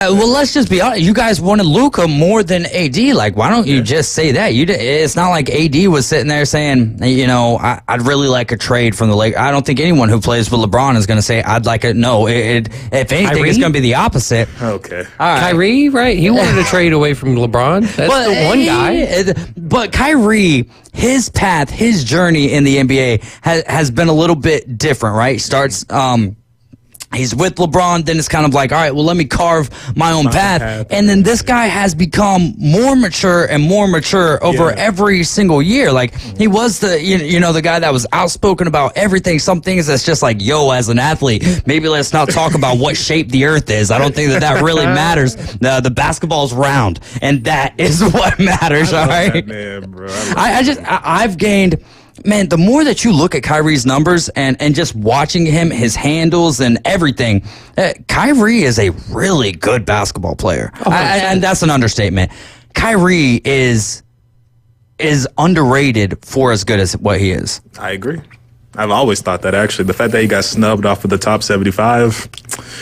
Well, let's just be honest. You guys wanted Luka more than AD. Like, why don't you just say that? It's not like AD was sitting there saying, I'd really like a trade from the Lakers. I don't think anyone who plays with LeBron is going to say, I'd like it. No, if anything, Kyrie? it's going to be the opposite. Okay. All right. Kyrie, right? He wanted to trade away from LeBron. That's the one guy. But Kyrie, his path, his journey in the NBA has been a little bit different, right? Starts, he's with LeBron, then it's kind of like, all right, well, let me carve my own path. And then this guy has become more mature and more mature over every single year. Like, he was the, the guy that was outspoken about everything. Some things that's just like, yo, as an athlete, maybe let's not talk about what shape the earth is. I don't think that really matters. The basketball's round, and that is what matters, all right? That man, bro. I've gained... Man, the more that you look at Kyrie's numbers and just watching him, his handles and everything, Kyrie is a really good basketball player. And that's an understatement. Kyrie is underrated for as good as what he is. I agree. I've always thought that, actually. The fact that he got snubbed off of the top 75.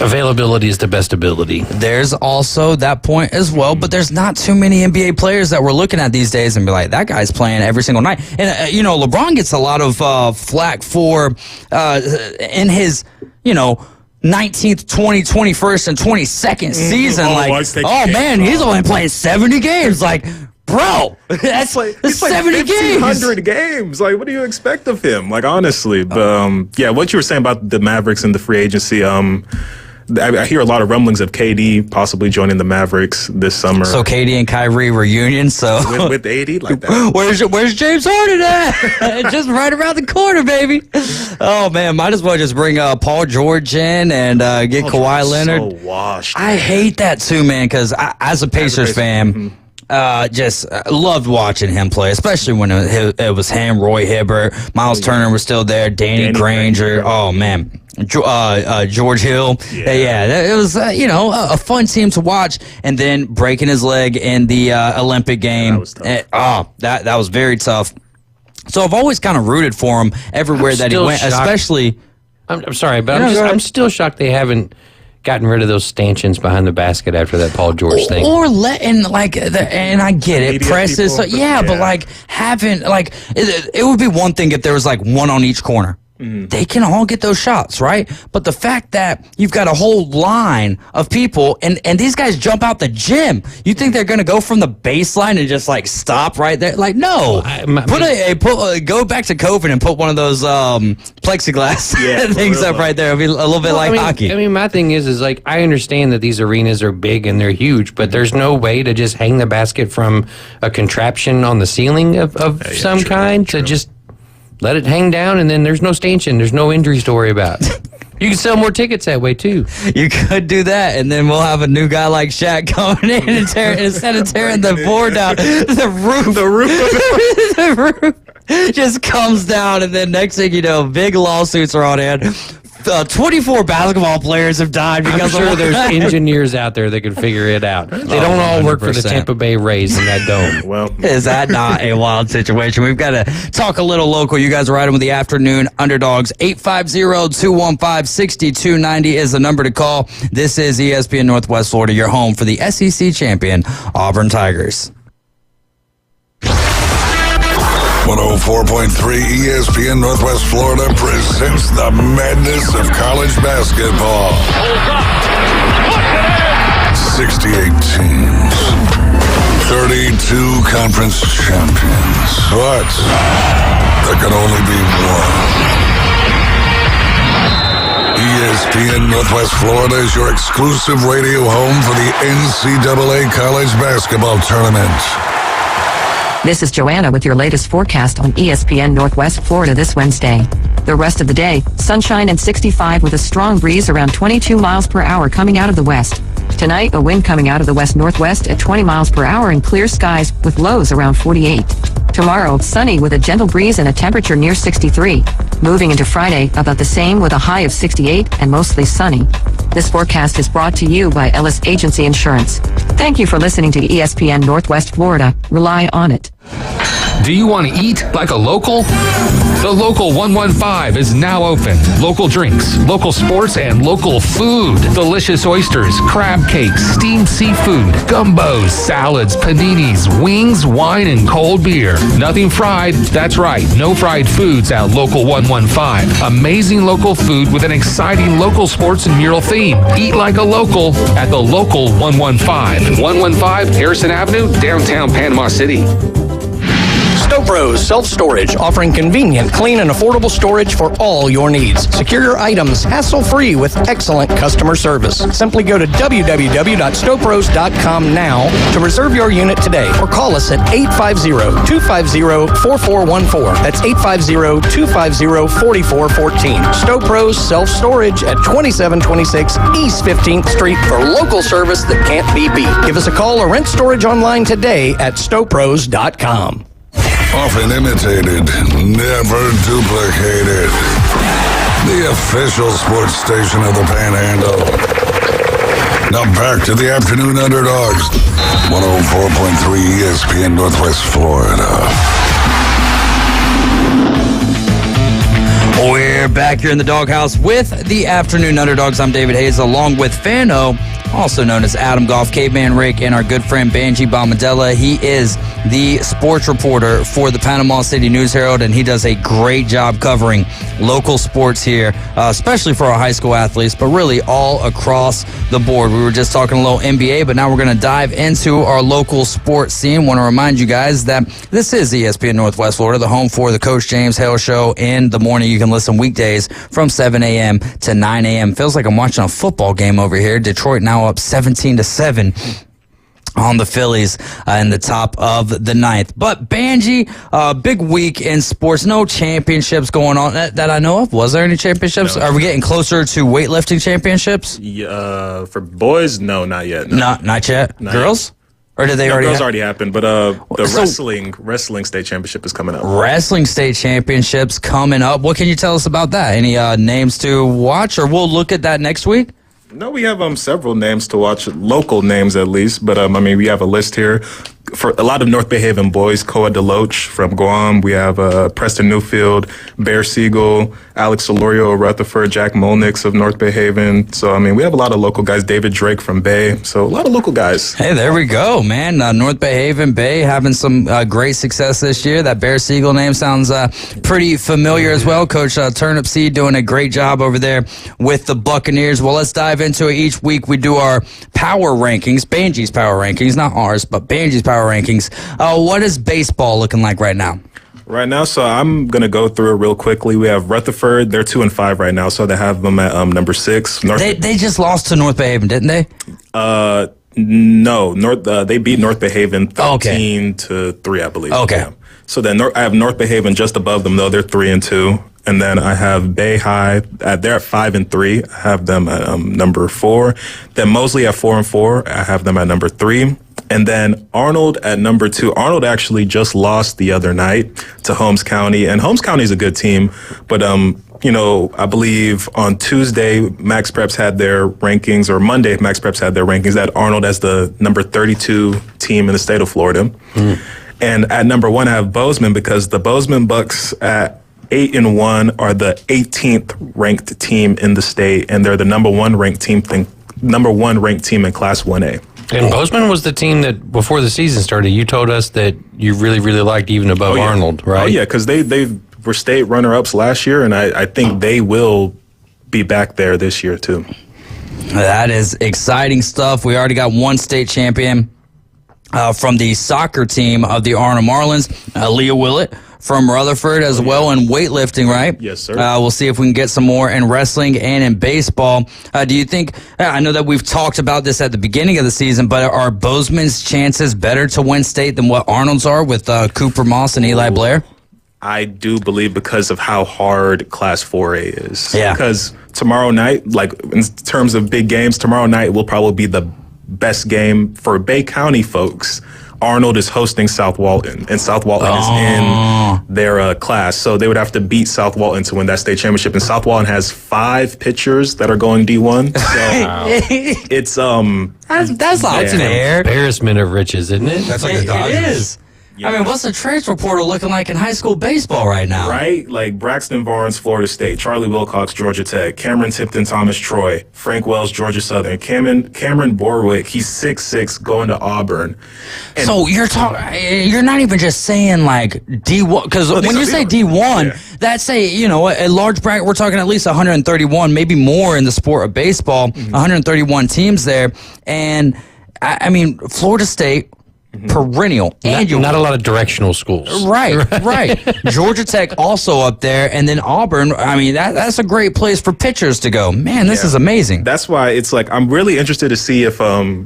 Availability is the best ability. There's also that point as well, but there's not too many NBA players that we're looking at these days and be like, that guy's playing every single night. And, LeBron gets a lot of flack for in his, 19th, 20th, 21st, and 22nd season. He's only playing 70 games. Like, bro, that's like 70 games. 100 games. Like, what do you expect of him? Like, honestly. But, what you were saying about the Mavericks and the free agency, I hear a lot of rumblings of KD possibly joining the Mavericks this summer. So KD and Kyrie reunion. So with AD like that. Where's James Harden at? Just right around the corner, baby. Oh man, might as well just bring Paul George in and get Kawhi Leonard. So washed. I hate that too, man. Because as a Pacers fan. Just loved watching him play, especially when it was him, Roy Hibbert, Miles Turner was still there, Danny Granger. Oh man, George Hill. It was a fun team to watch. And then breaking his leg in the Olympic game. That was tough. That was very tough. So I've always kind of rooted for him everywhere that he went, especially. I'm sorry, but I'm still shocked they haven't gotten rid of those stanchions behind the basket after that Paul George thing. Or letting, and I get it, presses. But having, it would be one thing if there was one on each corner. They can all get those shots, right? But the fact that you've got a whole line of people and these guys jump out the gym, you think they're going to go from the baseline and just stop right there? No. Go back to COVID and put one of those plexiglass things up right there. It'll be a little bit hockey. I mean, my thing is I understand that these arenas are big and they're huge, but there's no way to just hang the basket from a contraption on the ceiling of some kind to just let it hang down, and then there's no stanchion. There's no injuries to worry about. You can sell more tickets that way, too. You could do that, and then we'll have a new guy like Shaq coming in and instead of tearing the board down, the roof just comes down, and then next thing you know, big lawsuits are on hand. 24 basketball players have died because I'm sure there's engineers out there that can figure it out. They don't all work for the Tampa Bay Rays in that dome. Well, is that not a wild situation? We've got to talk a little local. You guys are riding with the Afternoon Underdogs. 850-215-6290 is the number to call. This is ESPN Northwest Florida, your home for the SEC champion Auburn Tigers. 104.3 ESPN Northwest Florida presents the madness of college basketball. 68 teams, 32 conference champions, but there can only be one. ESPN Northwest Florida is your exclusive radio home for the NCAA College Basketball Tournament. This is Joanna with your latest forecast on ESPN Northwest Florida this Wednesday. The rest of the day, sunshine and 65 with a strong breeze around 22 miles per hour coming out of the west. Tonight, a wind coming out of the west-northwest at 20 miles per hour and clear skies with lows around 48. Tomorrow, sunny with a gentle breeze and a temperature near 63. Moving into Friday, about the same with a high of 68 and mostly sunny. This forecast is brought to you by Ellis Agency Insurance. Thank you for listening to ESPN Northwest Florida. Rely on it. Do you want to eat like a local? The Local 115 is now open. Local drinks, local sports, and local food. Delicious oysters, crab cakes, steamed seafood, gumbos, salads, paninis, wings, wine, and cold beer. Nothing fried. That's right. No fried foods at Local 115. Amazing local food with an exciting local sports and mural theme. Eat like a local at the Local 115. 115 Harrison Avenue, downtown Panama City. Stowbros Self-Storage, offering convenient, clean, and affordable storage for all your needs. Secure your items hassle-free with excellent customer service. Simply go to www.stowbros.com now to reserve your unit today or call us at 850-250-4414. That's 850-250-4414. Stowbros Self-Storage at 2726 East 15th Street for local service that can't be beat. Give us a call or rent storage online today at stowbros.com. Often imitated, never duplicated. The official sports station of the Panhandle. Now back to the Afternoon Underdogs. 104.3 ESPN Northwest Florida. We're back here in the doghouse with the Afternoon Underdogs. I'm David Hayes, along with Fano, also known as Adam Goff, Caveman Rick, and our good friend Banji Bomadella. He is the sports reporter for the Panama City News Herald, and he does a great job covering local sports here, especially for our high school athletes, but really all across the board. We were just talking a little NBA, but now we're going to dive into our local sports scene. Want to remind you guys that this is ESPN Northwest Florida, the home for the Coach James Hale Show in the morning. You can listen weekdays from 7 a.m. to 9 a.m. Feels like I'm watching a football game over here. Detroit now up 17-7 on the Phillies in the top of the ninth. But Banji, big week in sports. No championships going on that I know of. Was there any championships? No. Are we getting closer to weightlifting championships? Yeah, for boys, no, not yet. No. Not yet. Not Girls? Or did they already? Girls have? already happened, but the wrestling state championship is coming up. Wrestling state championships coming up. What can you tell us about that? Any names to watch, or we'll look at that next week? No, we have several names to watch, local names at least. But we have a list here for a lot of North Bay Haven boys. Koa Deloach from Guam. We have Preston Newfield, Bear Siegel, Alex Solorio of Rutherford, Jack Molnix of North Bay Haven. So we have a lot of local guys. David Drake from Bay. So a lot of local guys. Hey, there we go, man. North Bay Haven, Bay having some great success this year. That Bear Siegel name sounds pretty familiar as well. Coach Turnip Seed doing a great job over there with the Buccaneers. Well, let's dive into it. Each week we do our power rankings, Banji's power rankings, not ours, but Banji's power rankings. What is baseball looking like right now? Right now, so I'm going to go through it real quickly. We have Rutherford. They're 2-5 right now, so they have them at number 6. They just lost to North Bay Haven, didn't they? No. They beat North Bay Haven 13-3, I believe. Okay. Yeah. So then I have North Bay Haven just above them, though. They're 3-2. And then I have Bay High. They're at 5-3. I have them at number 4. Then Mosley at 4-4. I have them at number 3. And then Arnold at number 2. Arnold actually just lost the other night to Holmes County. And Holmes County is a good team. But, I believe on Tuesday, Max Preps had their rankings, or Monday, Max Preps had their rankings at Arnold as the number 32 team in the state of Florida. And at number 1, I have Bozeman, because the Bozeman Bucks at 8-1 are the 18th ranked team in the state, and they're the number one ranked team in Class 1A. And Bozeman was the team that, before the season started, you told us that you really, really liked, even above Arnold, right? Oh, yeah, because they were state runner-ups last year, and I think they will be back there this year, too. That is exciting stuff. We already got one state champion from the soccer team of the Arnold Marlins, Leah Willett from Rutherford as well in weightlifting, right? Yes, sir. We'll see if we can get some more in wrestling and in baseball. Do you think, I know that we've talked about this at the beginning of the season, but are Bozeman's chances better to win state than what Arnold's are with Cooper Moss and Eli Blair? I do believe, because of how hard Class 4A is. Yeah. Because tomorrow night, like in terms of big games, tomorrow night will probably be the best game for Bay County folks. Arnold is hosting South Walton, and South Walton is in their class. So they would have to beat South Walton to win that state championship. And South Walton has 5 pitchers that are going D1. So it's That's not fair. Embarrassment of riches, isn't it? That's like the Dodgers. It is. I mean, what's the transfer portal looking like in high school baseball right now? Right? Like Braxton Barnes, Florida State, Charlie Wilcox, Georgia Tech, Cameron Tipton Thomas, Troy, Frank Wells, Georgia Southern, Cameron Borwick, he's 6'6", going to Auburn. And So you're not even just saying like D1, because when you say D1, that's a large bracket. We're talking at least 131, maybe more in the sport of baseball. 131 teams there, and I mean Florida State. Perennial, annual. Not a lot of directional schools. Right. Georgia Tech also up there, and then Auburn. I mean, that's a great place for pitchers to go. Man, this is amazing. That's why it's like I'm really interested to see if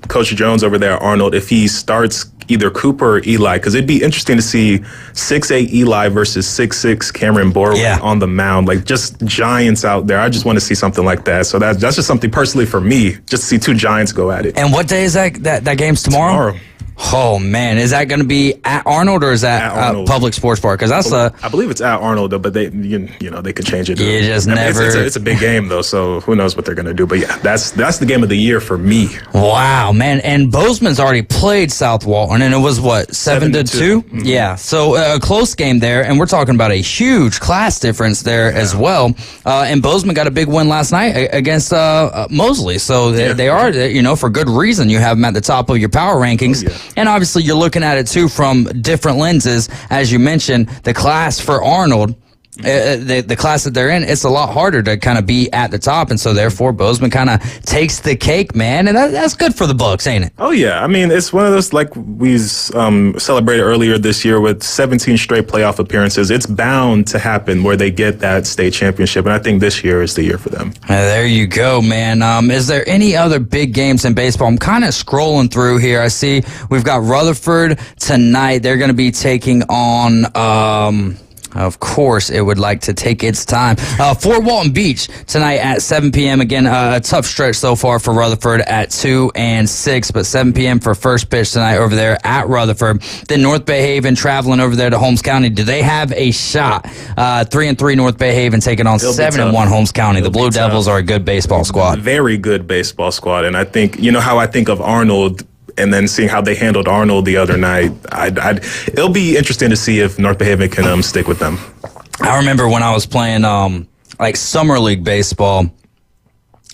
Coach Jones over there, Arnold, if he starts either Cooper or Eli, because it'd be interesting to see 6'8" Eli versus 6'6" Cameron Borwick on the mound. Like, just giants out there. I just want to see something like that. So that's just something personally for me, just to see two giants go at it. And what day is that game's tomorrow? Oh man, is that going to be at Arnold or is that Public Sports Park? Because that's I believe it's at Arnold though, but they they could change it. You just never. It's a big game though, so who knows what they're going to do? But yeah, that's the game of the year for me. Wow, man! And Bozeman's already played South Walton, and it was what 7-2. Mm-hmm. Yeah, so a close game there, and we're talking about a huge class difference there as well. And Bozeman got a big win last night against Mosley, so they are for good reason. You have them at the top of your power rankings. And obviously, you're looking at it, too, from different lenses. As you mentioned, the class for Arnold, the class that they're in, it's a lot harder to kind of be at the top. And so, therefore, Bozeman kind of takes the cake, man. And that's good for the Bucks, ain't it? Oh, yeah. I mean, it's one of those, like we celebrated earlier this year with 17 straight playoff appearances. It's bound to happen where they get that state championship. And I think this year is the year for them. There you go, man. Is there any other big games in baseball? I'm kind of scrolling through here. I see we've got Rutherford tonight. They're going to be taking on... Of course, it would like to take its time. Fort Walton Beach tonight at 7 p.m. Again, a tough stretch so far for Rutherford at 2 and 6, but 7 p.m. for first pitch tonight over there at Rutherford. Then North Bay Haven traveling over there to Holmes County. Do they have a shot? 3-3 North Bay Haven taking on 7-1 Holmes County. The Blue Devils are a good baseball squad. Very good baseball squad, and I think how I think of Arnold. And then seeing how they handled Arnold the other night, it'll be interesting to see if North Bay Haven can stick with them. I remember when I was playing like summer league baseball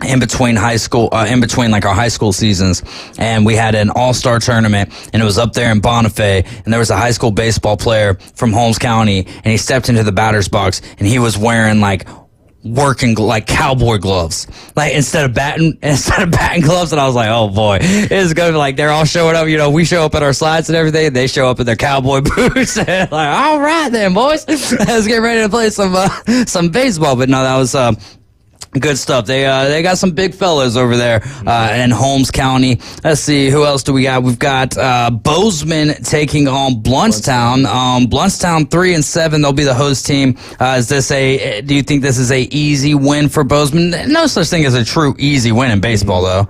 in between high school, like our high school seasons, and we had an all-star tournament, and it was up there in Bonifay, and there was a high school baseball player from Holmes County, and he stepped into the batter's box, and he was wearing like working like cowboy gloves, like instead of batting gloves, and I was like, oh boy, it's gonna be like they're all showing up. We show up at our slides and everything. They show up in their cowboy boots. And like, all right then, boys, let's get ready to play some baseball. But no, that was good stuff. They got some big fellas over there in Holmes County. Let's see, who else do we got? We've got Bozeman taking on Bluntstown. Bluntstown 3-7. They'll be the host team. Do you think this is a easy win for Bozeman? No such thing as a true easy win in baseball, though.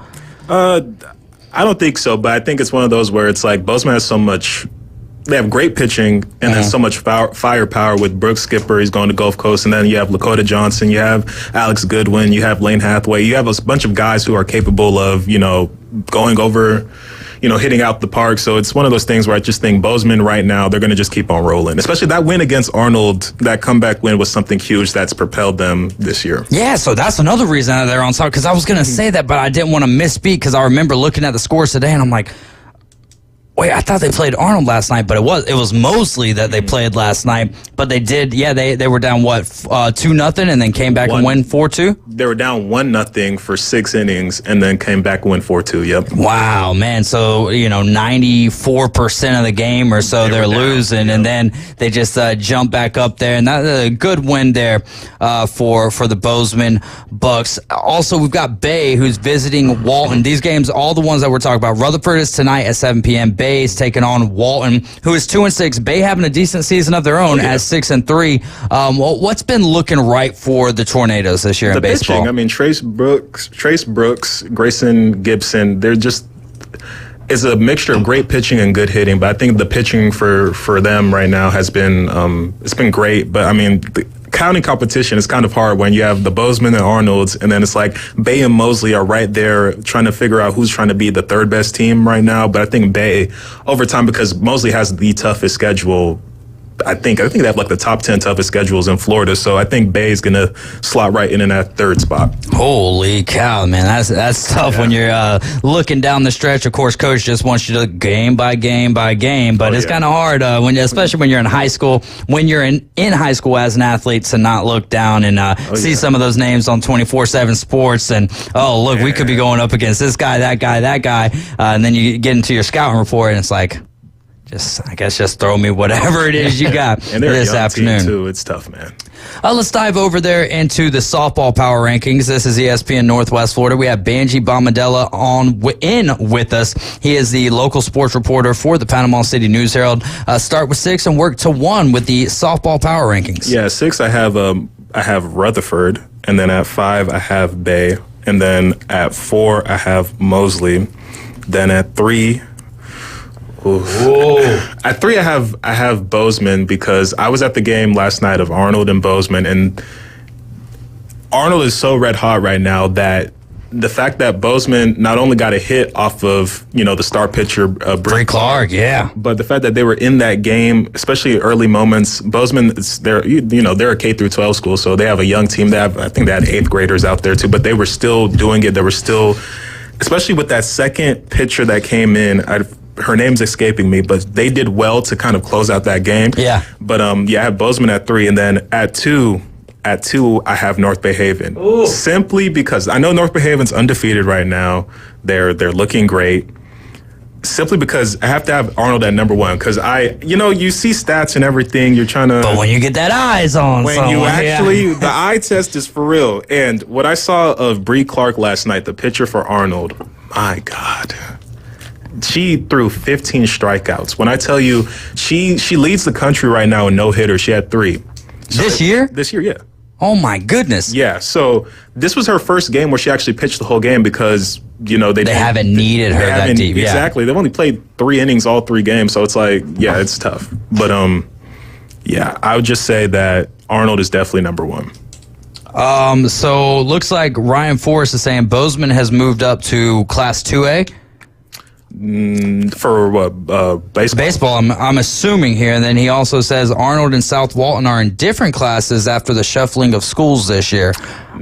I don't think so, but I think it's one of those where it's like Bozeman has so much. They have great pitching and then so much firepower with Brooks Skipper. He's going to Gulf Coast. And then you have Lakota Johnson. You have Alex Goodwin. You have Lane Hathaway. You have a bunch of guys who are capable of, going over, hitting out the park. So it's one of those things where I just think Bozeman right now, they're going to just keep on rolling. Especially that win against Arnold, that comeback win was something huge that's propelled them this year. Yeah, so that's another reason that they're on top. Because I was going to say that, but I didn't want to misspeak because I remember looking at the scores today and I'm like, wait, I thought they played Arnold last night, but it was Mosley that they played last night. But they did, they were down 2-0 and then came back and win 4-2. They were down 1-0 for 6 innings and then came back and win 4-2. Yep. Wow, man. So 94% of the game or so they're losing, and then they just jump back up there, and that's a good win there for the Bozeman Bucks. Also, we've got Bay who's visiting Walton. These games, all the ones that we're talking about. Rutherford is tonight at 7 p.m. Bay is taking on Walton, who is 2-6. Bay having a decent season of their own at 6-3. What's been looking right for the Tornadoes this year in baseball? Pitching. I mean, Trace Brooks, Grayson Gibson, they're just. It's a mixture of great pitching and good hitting, but I think the pitching for them right now has been it's been great. But I mean, counting competition is kind of hard when you have the Bozeman and Arnolds, and then it's like Bay and Mosley are right there trying to figure out who's trying to be the third best team right now. But I think Bay, over time, because Mosley has the toughest schedule, I think they have like the top 10 toughest schedules in Florida. So I think Bay is going to slot right in that third spot. Holy cow, man. That's tough when you're looking down the stretch. Of course, coach just wants you to game by game by game, but it's kind of hard, especially when you're in high school, when you're in high school as an athlete, to not look down and see some of those names on 24/7 Sports and, look, we could be going up against this guy, that guy. And then you get into your scouting report and it's like, just throw me whatever it is you got and they're this a young afternoon. Team too. It's tough, man. Let's dive over there into the softball power rankings. This is ESPN Northwest Florida. We have Banji Bombadella in with us. He is the local sports reporter for the Panama City News Herald. Start with 6 and work to 1 with the softball power rankings. Yeah, 6 I have Rutherford, and then at 5 I have Bay, and then at 4 I have Mosley. Then at 3. At 3, I have Bozeman, because I was at the game last night of Arnold and Bozeman, and Arnold is so red hot right now that the fact that Bozeman not only got a hit off of the star pitcher Bray Clark, yeah, but the fact that they were in that game, especially early moments. Bozeman, they're a K through 12 school, so they have a young team. I think they had 8th graders out there too, but they were still doing it. They were still, especially with that second pitcher that came in. Her name's escaping me, but they did well to kind of close out that game. Yeah. But I have Bozeman at 3, and then at 2, I have North Bay Haven. Ooh. Simply because I know North Bay Haven's undefeated right now. They're looking great. Simply because I have to have Arnold at number 1, because you see stats and everything. You're trying to. But when you get that eyes on someone, the eye test is for real. And what I saw of Bree Clark last night, the pitcher for Arnold, my God. She threw 15 strikeouts. When I tell you, she leads the country right now in no-hitter. She had 3. This year? This year, yeah. Oh, my goodness. Yeah, so this was her first game where she actually pitched the whole game, because, they haven't needed her that deep. Yeah. Exactly. They've only played 3 innings all 3 games, so it's like, yeah, it's tough. But, I would just say that Arnold is definitely number 1. So looks like Ryan Forrest is saying Bozeman has moved up to Class 2A. For what, baseball? Baseball, I'm assuming here. And then he also says Arnold and South Walton are in different classes after the shuffling of schools this year.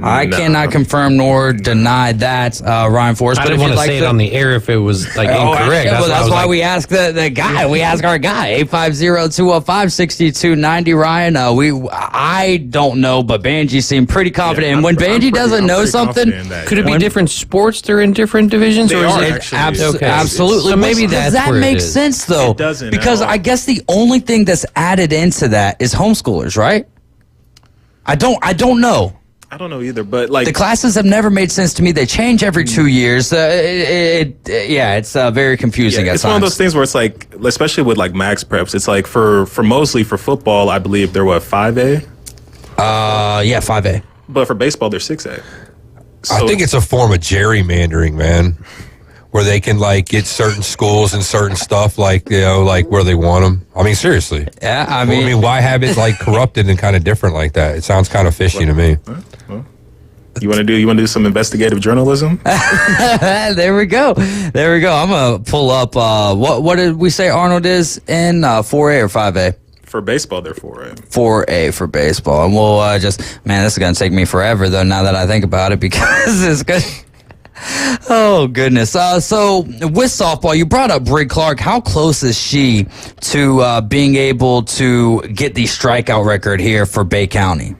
I cannot confirm nor deny that, Ryan Forrest. I didn't want to say it on the air if it was incorrect. That's why we asked the guy. We asked our guy, 850-205-6290. Ryan, I don't know, but Banji seemed pretty confident. And when Banji doesn't know something, could it be different sports? They're in different divisions, or is it absolutely? So maybe that's that where makes it is. sense though, It doesn't, because no. I guess the only thing that's added into that is homeschoolers, right? I don't know. I don't know either, but The classes have never made sense to me. They change every 2 years. It's very confusing. It's one of those things where it's like, especially with like max preps, it's like for Mosley for football, I believe they're 5A. 5A. But for baseball, they're 6A. So I think it's a form of gerrymandering, man, where they can get certain schools and certain stuff where they want them. I mean, seriously. Yeah, I mean, why have it corrupted and kind of different like that? It sounds kind of fishy to me. You want to do some investigative journalism? There we go. I'm gonna pull up. What did we say Arnold is in 4A or 5A? For baseball, they're 4A. 4A for baseball, and we'll this is gonna take me forever though. Now that I think about it, because it's good. Oh goodness. So with softball, you brought up Bree Clark. How close is she to being able to get the strikeout record here for Bay County?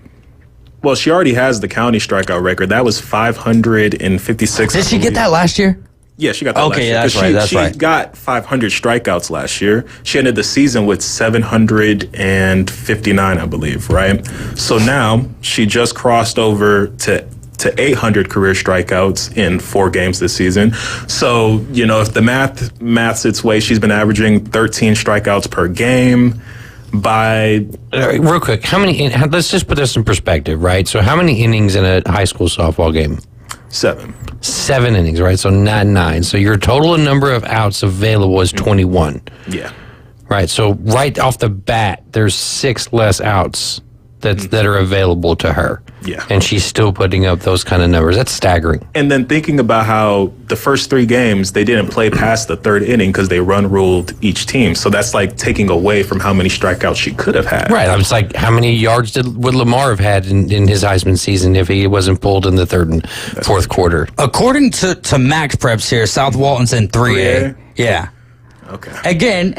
Well, she already has the county strikeout record. That was 556. Did she get that last year? Yeah, she got that last year. That's right. She got 500 strikeouts last year. She ended the season with 759, I believe, right? So now she just crossed over to 800 career strikeouts in 4 games this season. So, if the math's its way, she's been averaging 13 strikeouts per game. Real quick, let's just put this in perspective, right? So how many innings in a high school softball game? 7. 7 innings, right? So not 9. So your total number of outs available is 21. Yeah. Right. So right off the bat, there's 6 less outs that are available to her. Yeah. And she's still putting up those kind of numbers. That's staggering. And then thinking about how the first 3 games, they didn't play past the 3rd inning because they run ruled each team. So that's like taking away from how many strikeouts she could have had. Right. I was like, how many yards would Lamar have had in his Heisman season if he wasn't pulled in the 3rd and 4th quarter? According to Max Preps here, South Walton's in 3A. Yeah. Okay. Again, but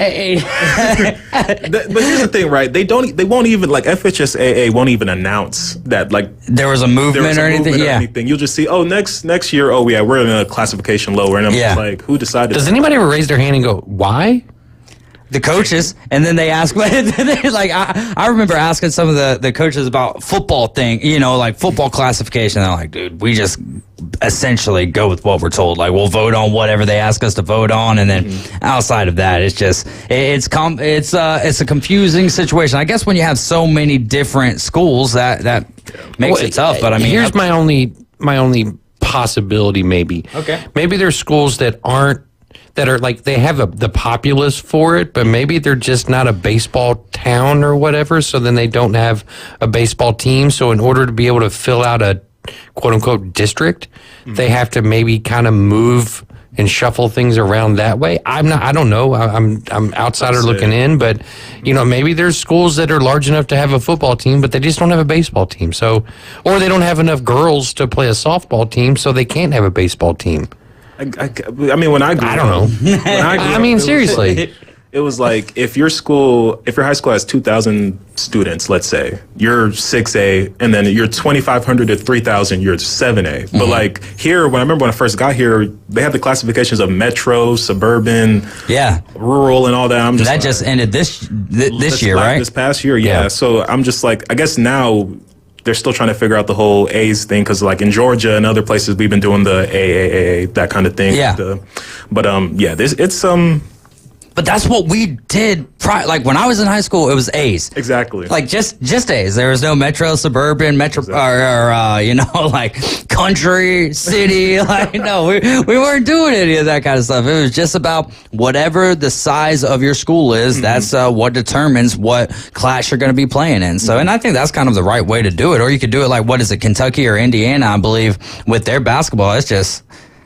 here's the thing, right? They won't even, like, FHSAA won't even announce that, like, there was a movement or anything. Yeah. You'll just see, next year, we're in a classification lower, and I'm just like, who decided? Does anybody ever raise their hand and go, why? The coaches, and then they ask, like, I remember asking some of the coaches about football thing, like football classification. They're like, dude, we just essentially go with what we're told. Like, we'll vote on whatever they ask us to vote on, and then outside of that, it's just it's a confusing situation. I guess when you have so many different schools, that makes it tough. But I mean, here's my only possibility. Maybe there's schools that are like they have the populace for it, but maybe they're just not a baseball town or whatever. So then they don't have a baseball team. So in order to be able to fill out a quote unquote district, they have to maybe kind of move and shuffle things around that way. I don't know. I'm outsider looking in, but maybe there's schools that are large enough to have a football team, but they just don't have a baseball team. So, or they don't have enough girls to play a softball team, so they can't have a baseball team. I mean, when I grew up, I don't know. I mean, seriously. It was like if your high school has 2,000 students, let's say, you're 6A, and then you're 2,500 to 3,000, you're 7A. But like here, when I first got here, they had the classifications of metro, suburban, rural, and all that. That just ended this year, right? This past year, yeah. So I'm just like, I guess now they're still trying to figure out the whole A's thing because, like, in Georgia and other places, we've been doing the AAA, that kind of thing. Yeah. But that's what we did. Like when I was in high school, it was A's. Exactly. Like just A's. There was no metro, suburban, like country, city. Like no, we weren't doing any of that kind of stuff. It was just about whatever the size of your school is. That's what determines what class you're going to be playing in. So, and I think that's kind of the right way to do it. Or you could do it like, what is it, Kentucky or Indiana? I believe with their basketball, it's just.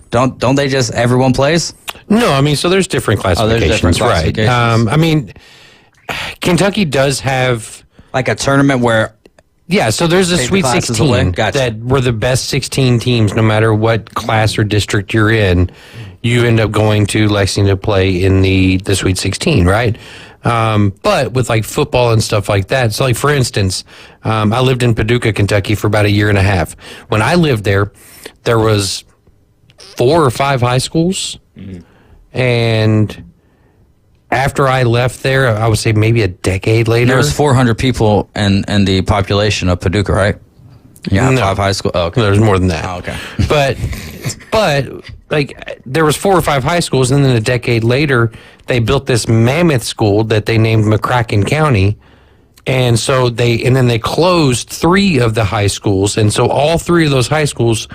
Don't they just everyone plays? No, I mean, so there's different classifications, right? I mean, Kentucky does have like a tournament where, so there's a Sweet 16 that were the best 16 teams, no matter what class or district you're in. You end up going to Lexington to play in the Sweet 16, right? But with like football and stuff like that, so like for instance, I lived in Paducah, Kentucky for about a year and a half. When I lived there was 4 or 5 high schools, and after I left there, I would say maybe a decade later, there was 400 people in the population of Paducah, right? Yeah, no. 5 high schools. Oh, okay. There's more than that. Oh, okay. But like there was 4 or 5 high schools, and then a decade later, they built this mammoth school that they named McCracken County. And so then they closed 3 of the high schools, and so all 3 of those high schools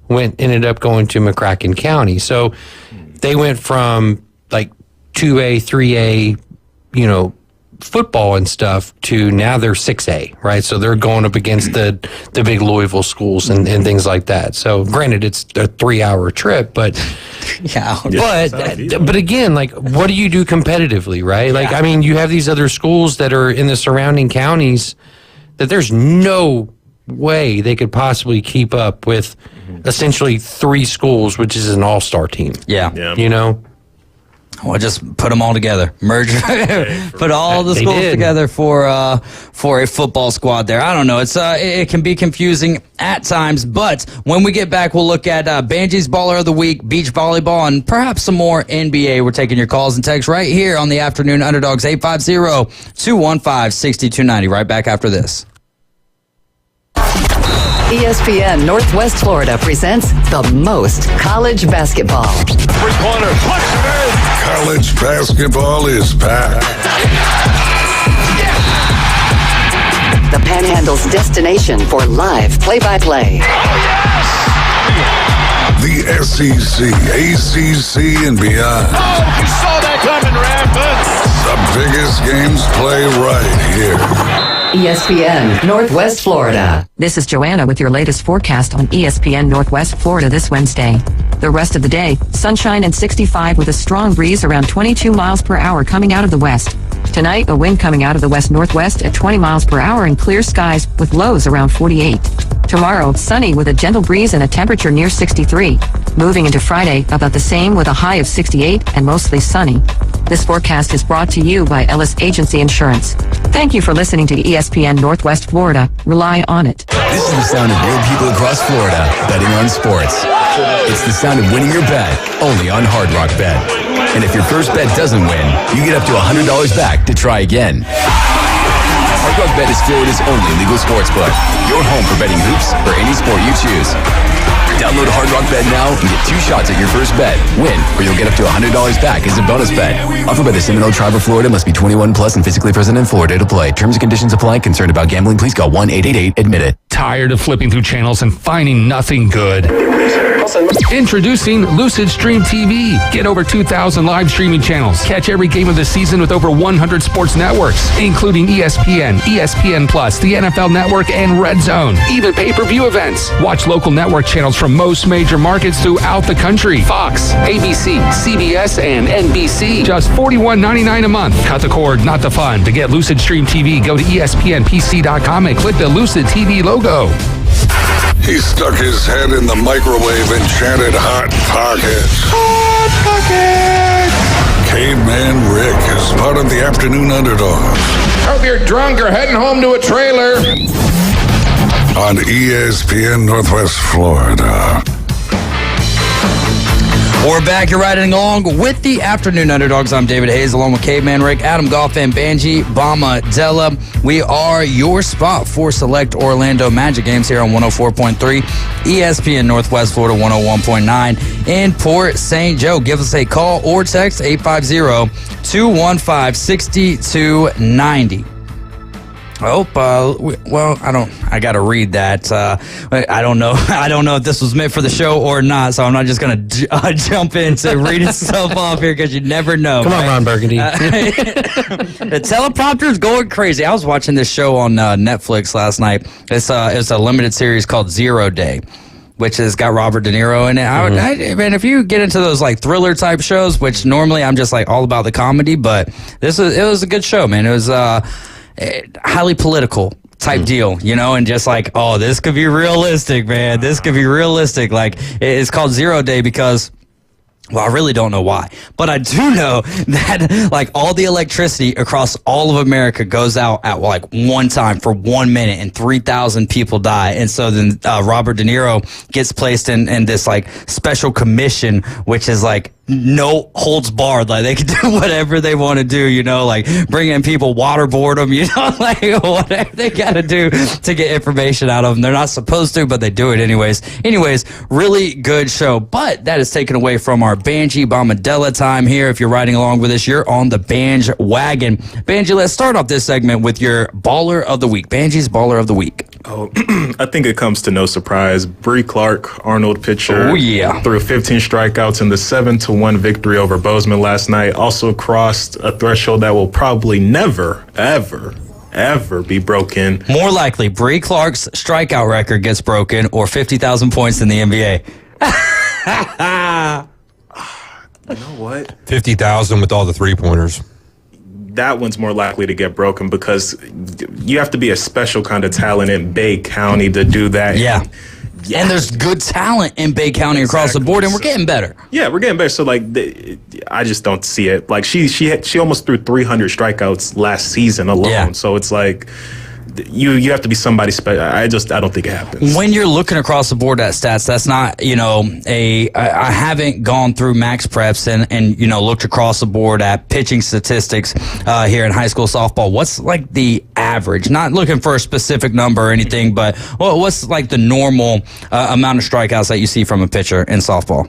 ended up going to McCracken County. So they went from like 2A, 3A, football and stuff to now they're 6A, right? So they're going up against the big Louisville schools and things like that. So granted, it's a 3-hour trip, but but again, like, what do you do competitively, right? Like, I mean, you have these other schools that are in the surrounding counties that there's no way they could possibly keep up with essentially 3 schools, which is an all-star team. Yeah. Well, just put them all together, merge, put all the schools together for a football squad there. I don't know. It can be confusing at times, but when we get back, we'll look at Banji's Baller of the Week, beach volleyball, and perhaps some more NBA. We're taking your calls and texts right here on the Afternoon Underdogs, 850-215-6290. Right back after this. ESPN Northwest Florida presents the most college basketball. 3-pointer, college basketball is back. The Panhandle's destination for live play-by-play. The SEC, ACC, and beyond. Oh, you saw that coming, Rampant. The biggest games play right here. ESPN Northwest Florida. This is Joanna with your latest forecast on ESPN Northwest Florida this Wednesday. The rest of the day, sunshine and 65 with a strong breeze around 22 miles per hour coming out of the west. Tonight, a wind coming out of the west-northwest at 20 miles per hour and clear skies with lows around 48. Tomorrow, sunny with a gentle breeze and a temperature near 63. Moving into Friday, about the same with a high of 68 and mostly sunny. This forecast is brought to you by Ellis Agency Insurance. Thank you for listening to ESPN Northwest Florida. Rely on it. This is the sound of real people across Florida betting on sports. It's the sound of winning your bet, only on Hard Rock Bet. And if your first bet doesn't win, you get up to $100 back to try again. Hard Rock Bet is Florida's only legal sportsbook. Your home for betting hoops or any sport you choose. Download Hard Rock Bet now and get 2 shots at your first bet. Win, or you'll get up to $100 back as a bonus bet. Offered by the Seminole Tribe of Florida. Must be 21 plus and physically present in Florida to play. Terms and conditions apply. Concerned about gambling? Please call 1-888-ADMIT-IT. Tired of flipping through channels and finding nothing good? Introducing Lucid Stream TV. Get over 2,000 live streaming channels. Catch every game of the season with over 100 sports networks, including ESPN, ESPN Plus, the NFL Network, and Red Zone. Even pay-per-view events. Watch local network channels from most major markets throughout the country. Fox, ABC, CBS, and NBC. Just $41.99 a month. Cut the cord, not the fun. To get Lucid Stream TV, go to ESPNPC.com and click the Lucid TV logo. He stuck his head in the microwave and chanted Hot Pocket. Hot Pocket! Caveman Rick is part of the Afternoon Underdogs. Hope you're drunk or heading home to a trailer. On ESPN Northwest Florida. We're back. You're riding along with the Afternoon Underdogs. I'm David Hayes, along with Caveman Rick, Adam Goff, and Banji Bomadella. We are your spot for select Orlando Magic games here on 104.3, ESPN Northwest Florida 101.9 in Port St. Joe. Give us a call or text 850-215-6290. I got to read that. I don't know. I don't know if this was meant for the show or not, so I'm not just going to jump into reading stuff off here because you never know. Come on, Ron Burgundy. The teleprompter's going crazy. I was watching this show on Netflix last night. It's a limited series called 0 Day, which has got Robert De Niro in it. Man, if you get into those like thriller type shows, which normally I'm just like all about the comedy, but it was a good show, man. It was highly political type deal, you know, and just like, oh, this could be realistic, man. This could be realistic. Like, it's called 0 Day because, well, I really don't know why, but I do know that like all the electricity across all of America goes out at like one time for 1 minute and 3,000 people die. And so then Robert De Niro gets placed in this like special commission, which is like no holds barred. Like they can do whatever they want to do, you know, like bring in people, waterboard them, you know, like whatever they got to do to get information out of them. They're not supposed to, but they do it anyways. Really good show, but that is taken away from our Banji Bomadella time here. If you're riding along with us, you're on the Banj wagon. Banji, let's start off this segment with your baller of the week. Banji's baller of the week. Oh, I think it comes to no surprise. Bree Clark, Arnold pitcher, oh, yeah, threw 15 strikeouts in the 7-1 victory over Bozeman last night. Also crossed a threshold that will probably never, ever be broken. More likely, Bree Clark's strikeout record gets broken or 50,000 points in the NBA. You know what? 50,000 with all the 3-pointers. That one's more likely to get broken because you have to be a special kind of talent in Bay County to do that. Yeah. And there's good talent in Bay County across the board, and we're getting better. Yeah, we're getting better. So, like, I just don't see it. Like, she almost threw 300 strikeouts last season alone. Yeah. So it's like you have to be somebody special. I don't think it happens. When you're looking across the board at stats, that's not, you know, I haven't gone through max preps and you know, looked across the board at pitching statistics here in high school softball. What's like the average? Not looking for a specific number or anything, but what's like the normal amount of strikeouts that you see from a pitcher in softball?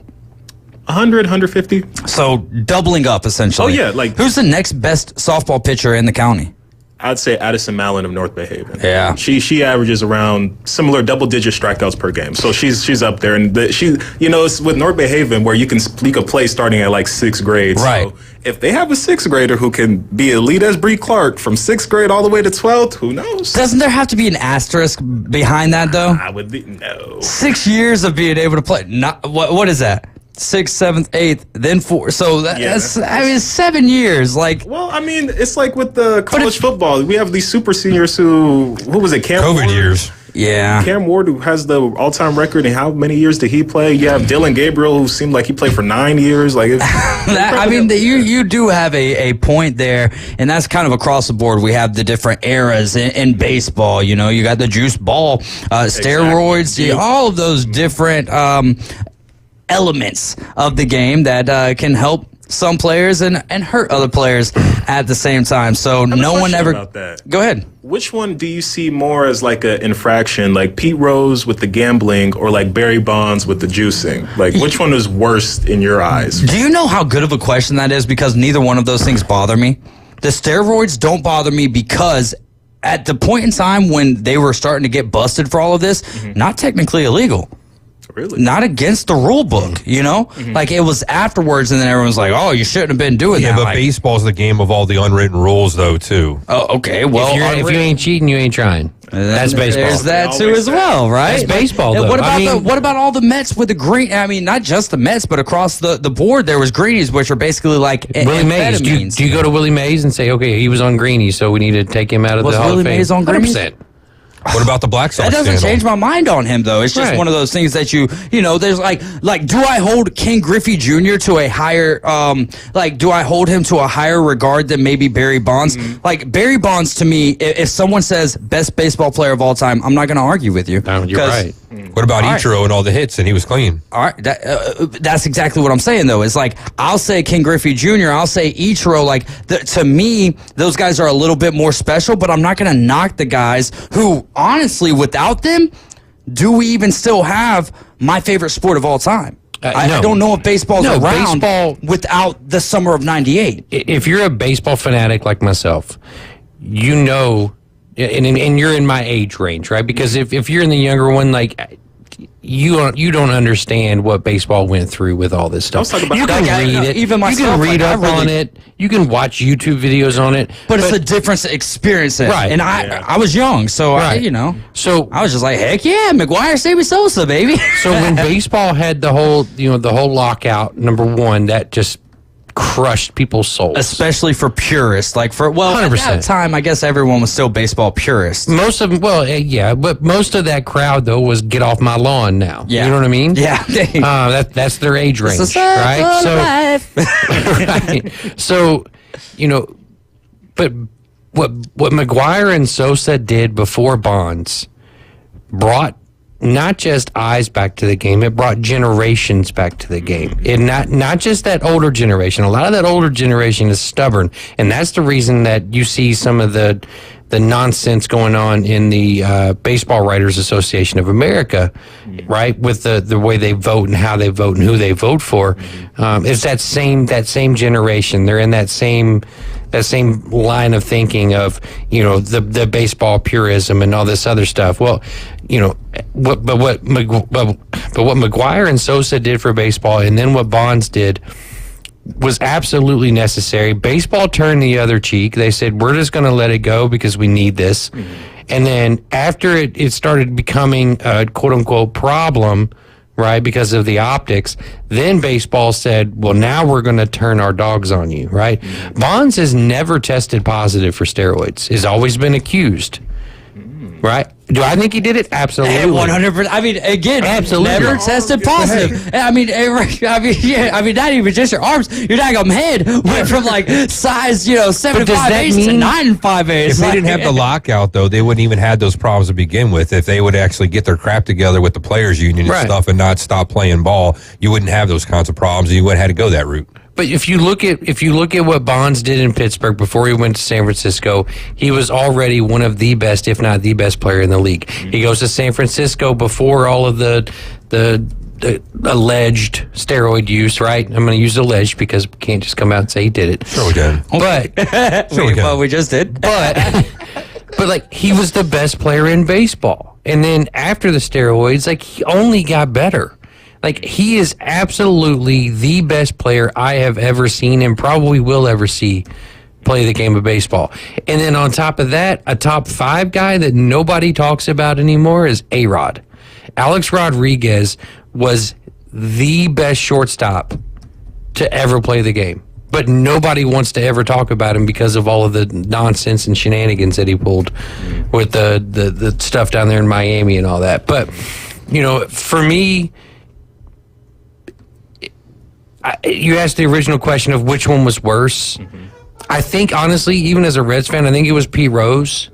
100, 150. So doubling up essentially. Oh yeah, like who's the next best softball pitcher in the county? I'd say Addison Mallon of North Bay Haven. Yeah. She averages around similar double-digit strikeouts per game. So she's up there. And it's with North Bay Haven where you can play starting at like 6th grade. Right. So if they have a 6th grader who can be elite as Bree Clark from 6th grade all the way to 12th, who knows? Doesn't there have to be an asterisk behind that, though? I would be, no. 6 years of being able to play. What is that? 6th, 7th, 8th, then 4. So that's 7 years. Like, well, I mean, it's like with the college football. We have these super seniors who was it? Cam COVID Ward? years. Yeah. Cam Ward, who has the all-time record, and how many years did he play? You have Dylan Gabriel, who seemed like he played for 9 years. Like, you do have a point there, and that's kind of across the board. We have the different eras in baseball. You know, you got the juice ball, steroids, all of those different elements of the game that can help some players and hurt other players at the same time. So no one ever. About that. Go ahead. Which one do you see more as like an infraction, like Pete Rose with the gambling, or like Barry Bonds with the juicing? Like, which one is worse in your eyes? Do you know how good of a question that is? Because neither one of those things bother me. The steroids don't bother me because at the point in time when they were starting to get busted for all of this, not technically illegal. Really? Not against the rule book, you know? Like, it was afterwards, and then everyone's like, oh, you shouldn't have been doing that. Yeah, but like, baseball's the game of all the unwritten rules, though, too. Oh, okay. Well, if you ain't cheating, you ain't trying. That's baseball. There's that too as well, right? That's baseball, And though. what about all the Mets with the green? I mean, not just the Mets, but across the board, there was greenies, which are basically like Willie Mays. Do you go to Willie Mays and say, okay, he was on greenies, so we need to take him out of the Hall Willie of Fame? Mays on greenies? 100%. What about the Black Sox That doesn't scandal? change my mind on him, though. It's just one of those things that there's like, do I hold Ken Griffey Jr. to a higher, do I hold him to a higher regard than maybe Barry Bonds? Like, Barry Bonds, to me, if someone says best baseball player of all time, I'm not going to argue with you. No, you're right. What about Ichiro and all the hits, and he was clean? All right, that's exactly what I'm saying, though. It's like, I'll say Ken Griffey Jr., I'll say Ichiro. Like, to me, those guys are a little bit more special, but I'm not going to knock the guys who, honestly, without them, do we even still have my favorite sport of all time? I don't know if baseball's around without the summer of '98. If you're a baseball fanatic like myself, you know, and you're in my age range, right? Because if you're in the younger one, like, you don't understand what baseball went through with all this stuff. You can read it. Even myself, you can read up on it. You can watch YouTube videos on it. But it's a different experience. Right. And I was young, so So I was just like, heck yeah, McGuire, Sammy Sosa, baby. So when baseball had the whole lockout, number one, that just crushed people's souls. Especially for purists. Like, 100%. At that time, I guess everyone was still baseball purists. Most of them, but most of that crowd, though, was get off my lawn now. Yeah. You know what I mean? Yeah. That's their age range, right? Right. So, but what McGuire and Sosa did before Bonds brought not just eyes back to the game, it brought generations back to the game. And not just that older generation. A lot of that older generation is stubborn, and that's the reason that you see some of the nonsense going on in the Baseball Writers Association of America, right? With the way they vote and how they vote and who they vote for. It's that same generation. They're in that same line of thinking of, the baseball purism and all this other stuff. Well, what McGuire and Sosa did for baseball, and then what Bonds did, was absolutely necessary. Baseball turned the other cheek. They said, we're just going to let it go because we need this. And then after it started becoming a quote-unquote problem, right, because of the optics, then baseball said, well, now we're going to turn our dogs on you, right? Bonds has never tested positive for steroids. Has always been accused, right? Do I think he did it? Absolutely. 100%. I mean, again, absolutely. Never tested positive. I mean, not even just your arms. Your daggum head went from size, 7'5" to 9 5/8. If they didn't have the lockout, though, they wouldn't even have those problems to begin with. If they would actually get their crap together with the players' union and stuff and not stop playing ball, you wouldn't have those kinds of problems, and you wouldn't have had to go that route. But if you look at what Bonds did in Pittsburgh before he went to San Francisco, he was already one of the best, if not the best player in the league. He goes to San Francisco before all of the alleged steroid use, right? I'm going to use alleged because we can't just come out and say he did it. Sure we can. But Well, we just did. but like he was the best player in baseball, and then after the steroids, like he only got better. Like he is absolutely the best player I have ever seen, and probably will ever see play the game of baseball. And then on top of that, a top 5 guy that nobody talks about anymore is A-Rod. Alex Rodriguez was the best shortstop to ever play the game. But nobody wants to ever talk about him because of all of the nonsense and shenanigans that he pulled with the stuff down there in Miami and all that. But, you know, for me, you asked the original question of which one was worse. I think, honestly, even as a Reds fan, I think it was Pete Rose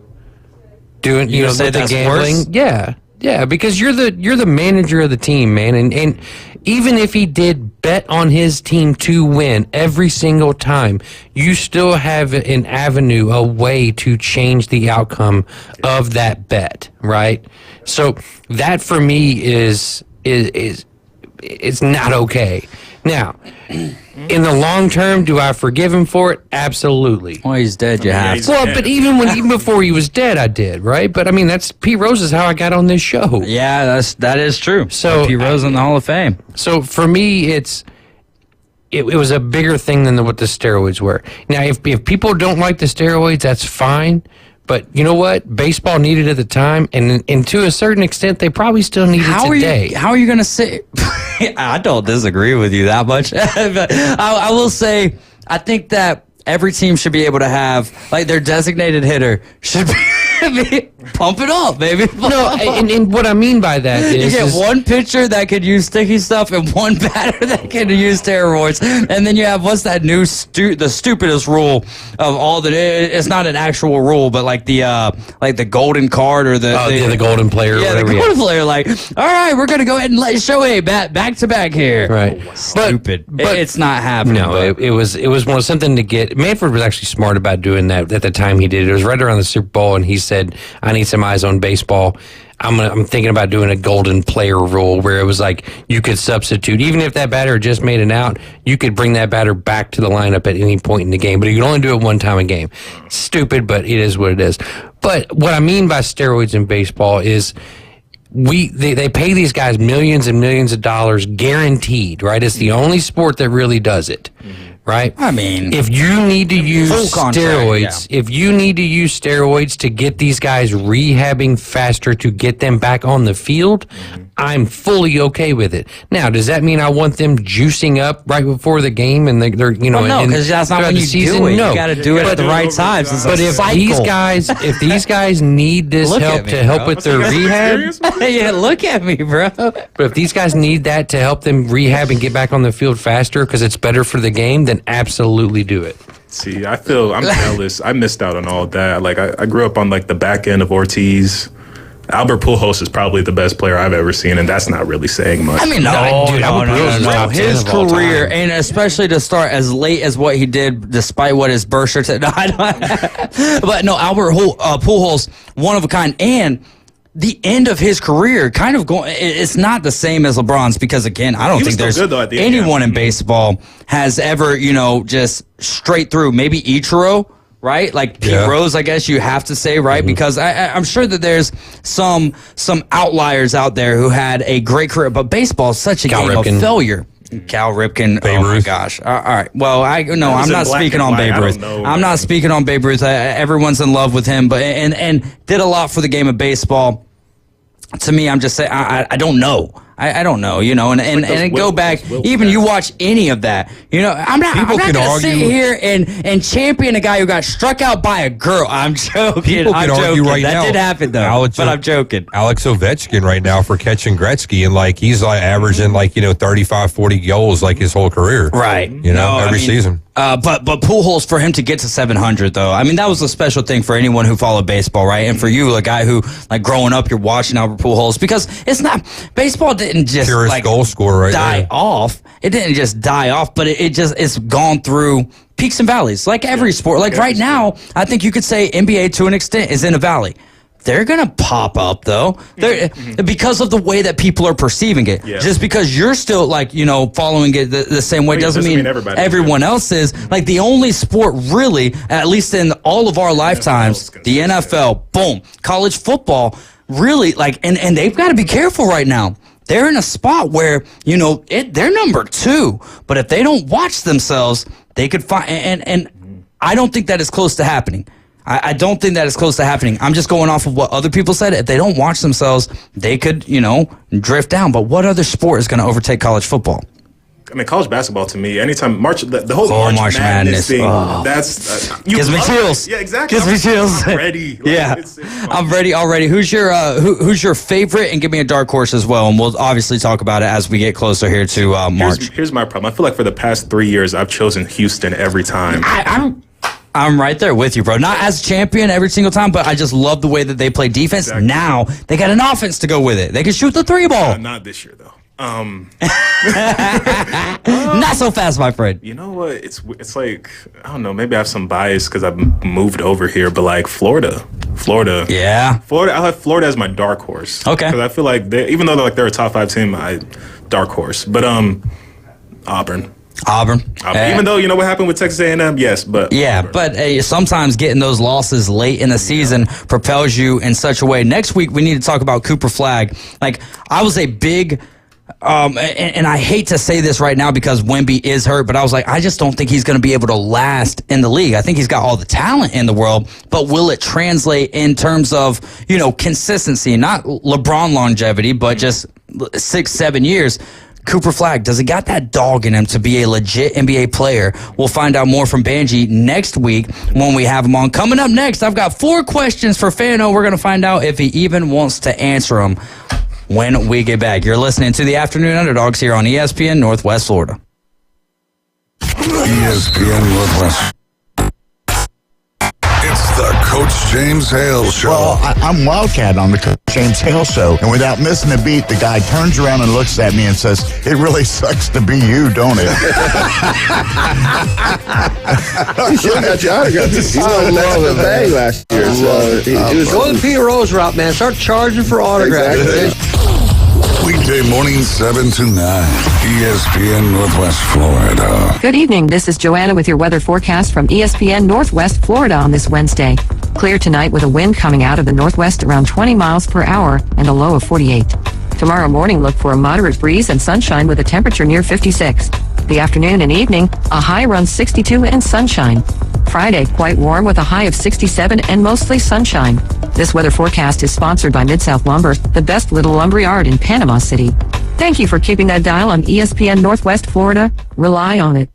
doing, you know, the gambling. Worse? Yeah, because you're the manager of the team, man, and even if he did bet on his team to win every single time, you still have an avenue, a way to change the outcome of that bet, right? So that for me is not okay. Now, in the long term, do I forgive him for it? Absolutely. Well, he's dead. You have to. Well, but even before he was dead, I did, right? But I mean, that's Pete Rose is how I got on this show. Yeah, that is true. So Pete Rose in the Hall of Fame. So for me, it was a bigger thing than what the steroids were. Now, if people don't like the steroids, that's fine. But you know what? Baseball needed at the time, and to a certain extent, they probably still need it today. How are you going to say? I don't disagree with you that much. But I will say, I think that every team should be able to have, like, their designated hitter should be pump it up, baby. No, and what I mean by that is you get one pitcher that could use sticky stuff and one batter that can use steroids, and then you have what's that new the stupidest rule of all the. It's not an actual rule, but like the golden card or the golden player. Yeah, the golden player. Like, all right, we're gonna go ahead and let Shohei back to back here. Right, stupid. But it's not happening. No, it was more something to get. Manfred was actually smart about doing that at the time he did it. It was right around the Super Bowl, and he said, "I need some eyes on baseball. I'm thinking about doing a golden player rule where it was like you could substitute, even if that batter just made an out, you could bring that batter back to the lineup at any point in the game, but you could only do it one time a game." Stupid, but it is what it is. But what I mean by steroids in baseball is they pay these guys millions and millions of dollars guaranteed, right? It's the only sport that really does it. Right? I mean, if you need to use steroids, if you need to use steroids to get these guys rehabbing faster to get them back on the field, I'm fully okay with it. Now, does that mean I want them juicing up right before the game and they're no, because that's not when you do it. No. You got to do it at the right times. But if these guys need this help to help with their rehab, yeah, look at me, bro. But if these guys need that to help them rehab and get back on the field faster because it's better for the game, then absolutely do it. See, I'm jealous. I missed out on all that. Like I grew up on like the back end of Ortiz. Albert Pujols is probably the best player I've ever seen, and that's not really saying much. I mean, no. His career, and especially to start as late as what he did, despite what his birth certificate. But no, Albert Pujols, one of a kind, and the end of his career kind of going. It's not the same as LeBron's because, again, I don't think there's anyone in baseball has ever, just straight through. Maybe Ichiro. Right? Like Pete Rose, I guess you have to say, right? Because I'm sure that there's some outliers out there who had a great career, but baseball is such a game of failure. Cal Ripken, Babe Ruth. My gosh. All right. Well, I'm not speaking on Babe Ruth. I'm not speaking on Babe Ruth. Everyone's in love with him, but and did a lot for the game of baseball. To me, I'm just saying, I don't know. I don't know, and go back. Even you watch any of that, I'm not going to sit here and champion a guy who got struck out by a girl. I'm joking. People can argue right now. That did happen though, but I'm joking. Alex Ovechkin right now for catching Gretzky, and he's averaging 35, 40 goals his whole career. Right. Every season. But Pujols, for him to get to 700 though, I mean that was a special thing for anyone who followed baseball, right? And for you, a guy who growing up, you're watching Albert Pujols because it's not baseball didn't just purest goal scorer die off. It didn't just die off, but it's gone through peaks and valleys like every sport. Right now, I think you could say NBA to an extent is in a valley. they're going to pop up, though. Because of the way that people are perceiving it. Yeah. Just because you're still, following it the same way doesn't mean everyone else is. Like, the only sport really, at least in all of our lifetimes, the NFL, boom, college football, really, and they've got to be careful right now. They're in a spot where, they're number 2. But if they don't watch themselves, they could find, and I don't think that is close to happening. I don't think that is close to happening. I'm just going off of what other people said. If they don't watch themselves, they could, drift down. But what other sport is going to overtake college football? I mean, college basketball to me, anytime the whole March Madness thing, that's gives me chills. Yeah, exactly. Gives me chills. I'm ready. I'm ready already. Who's your favorite? And give me a dark horse as well. And we'll obviously talk about it as we get closer here to March. Here's my problem. I feel like for the past 3 years, I've chosen Houston every time. I'm right there with you, bro. Not as champion every single time, but I just love the way that they play defense. Exactly. Now they got an offense to go with it. They can shoot the 3 ball. Not this year, though. Not so fast, my friend. You know what? It's like, I don't know. Maybe I have some bias because I've moved over here, but like Florida. Yeah. I'll have Florida as my dark horse. Okay. Because I feel like even though they're a top 5 team, dark horse. But Auburn. Even though what happened with Texas A&M, yes, but yeah, but sometimes getting those losses late in the season propels you in such a way. Next week we need to talk about Cooper Flagg. Like, I was a big and I hate to say this right now because Wemby is hurt, but I was like, I just don't think he's going to be able to last in the league. I think he's got all the talent in the world, but will it translate in terms of, consistency, not LeBron longevity, but just 6-7 years? Cooper Flagg, does he got that dog in him to be a legit NBA player? We'll find out more from Banji next week when we have him on. Coming up next, I've got 4 questions for Fano. We're going to find out if he even wants to answer them when we get back. You're listening to the Afternoon Underdogs here on ESPN Northwest Florida. ESPN Northwest. It's the Coach James Hale Show. Well, I'm Wildcat on the Coach James Hale Show, and without missing a beat, the guy turns around and looks at me and says, "It really sucks to be you, don't it?" He still got your autograph. He won the bag last year. So go to Peter Rose route, man. Start charging for autographs. Exactly. Weekday morning 7 to 9, ESPN Northwest Florida. Good evening. This is Joanna with your weather forecast from ESPN Northwest Florida on this Wednesday. Clear tonight with a wind coming out of the northwest around 20 miles per hour and a low of 48. Tomorrow morning, look for a moderate breeze and sunshine with a temperature near 56. The afternoon and evening, a high around 62 and sunshine. Friday, quite warm with a high of 67 and mostly sunshine. This weather forecast is sponsored by Mid-South Lumber, the best little lumber yard in Panama City. Thank you for keeping that dial on ESPN Northwest Florida. Rely on it.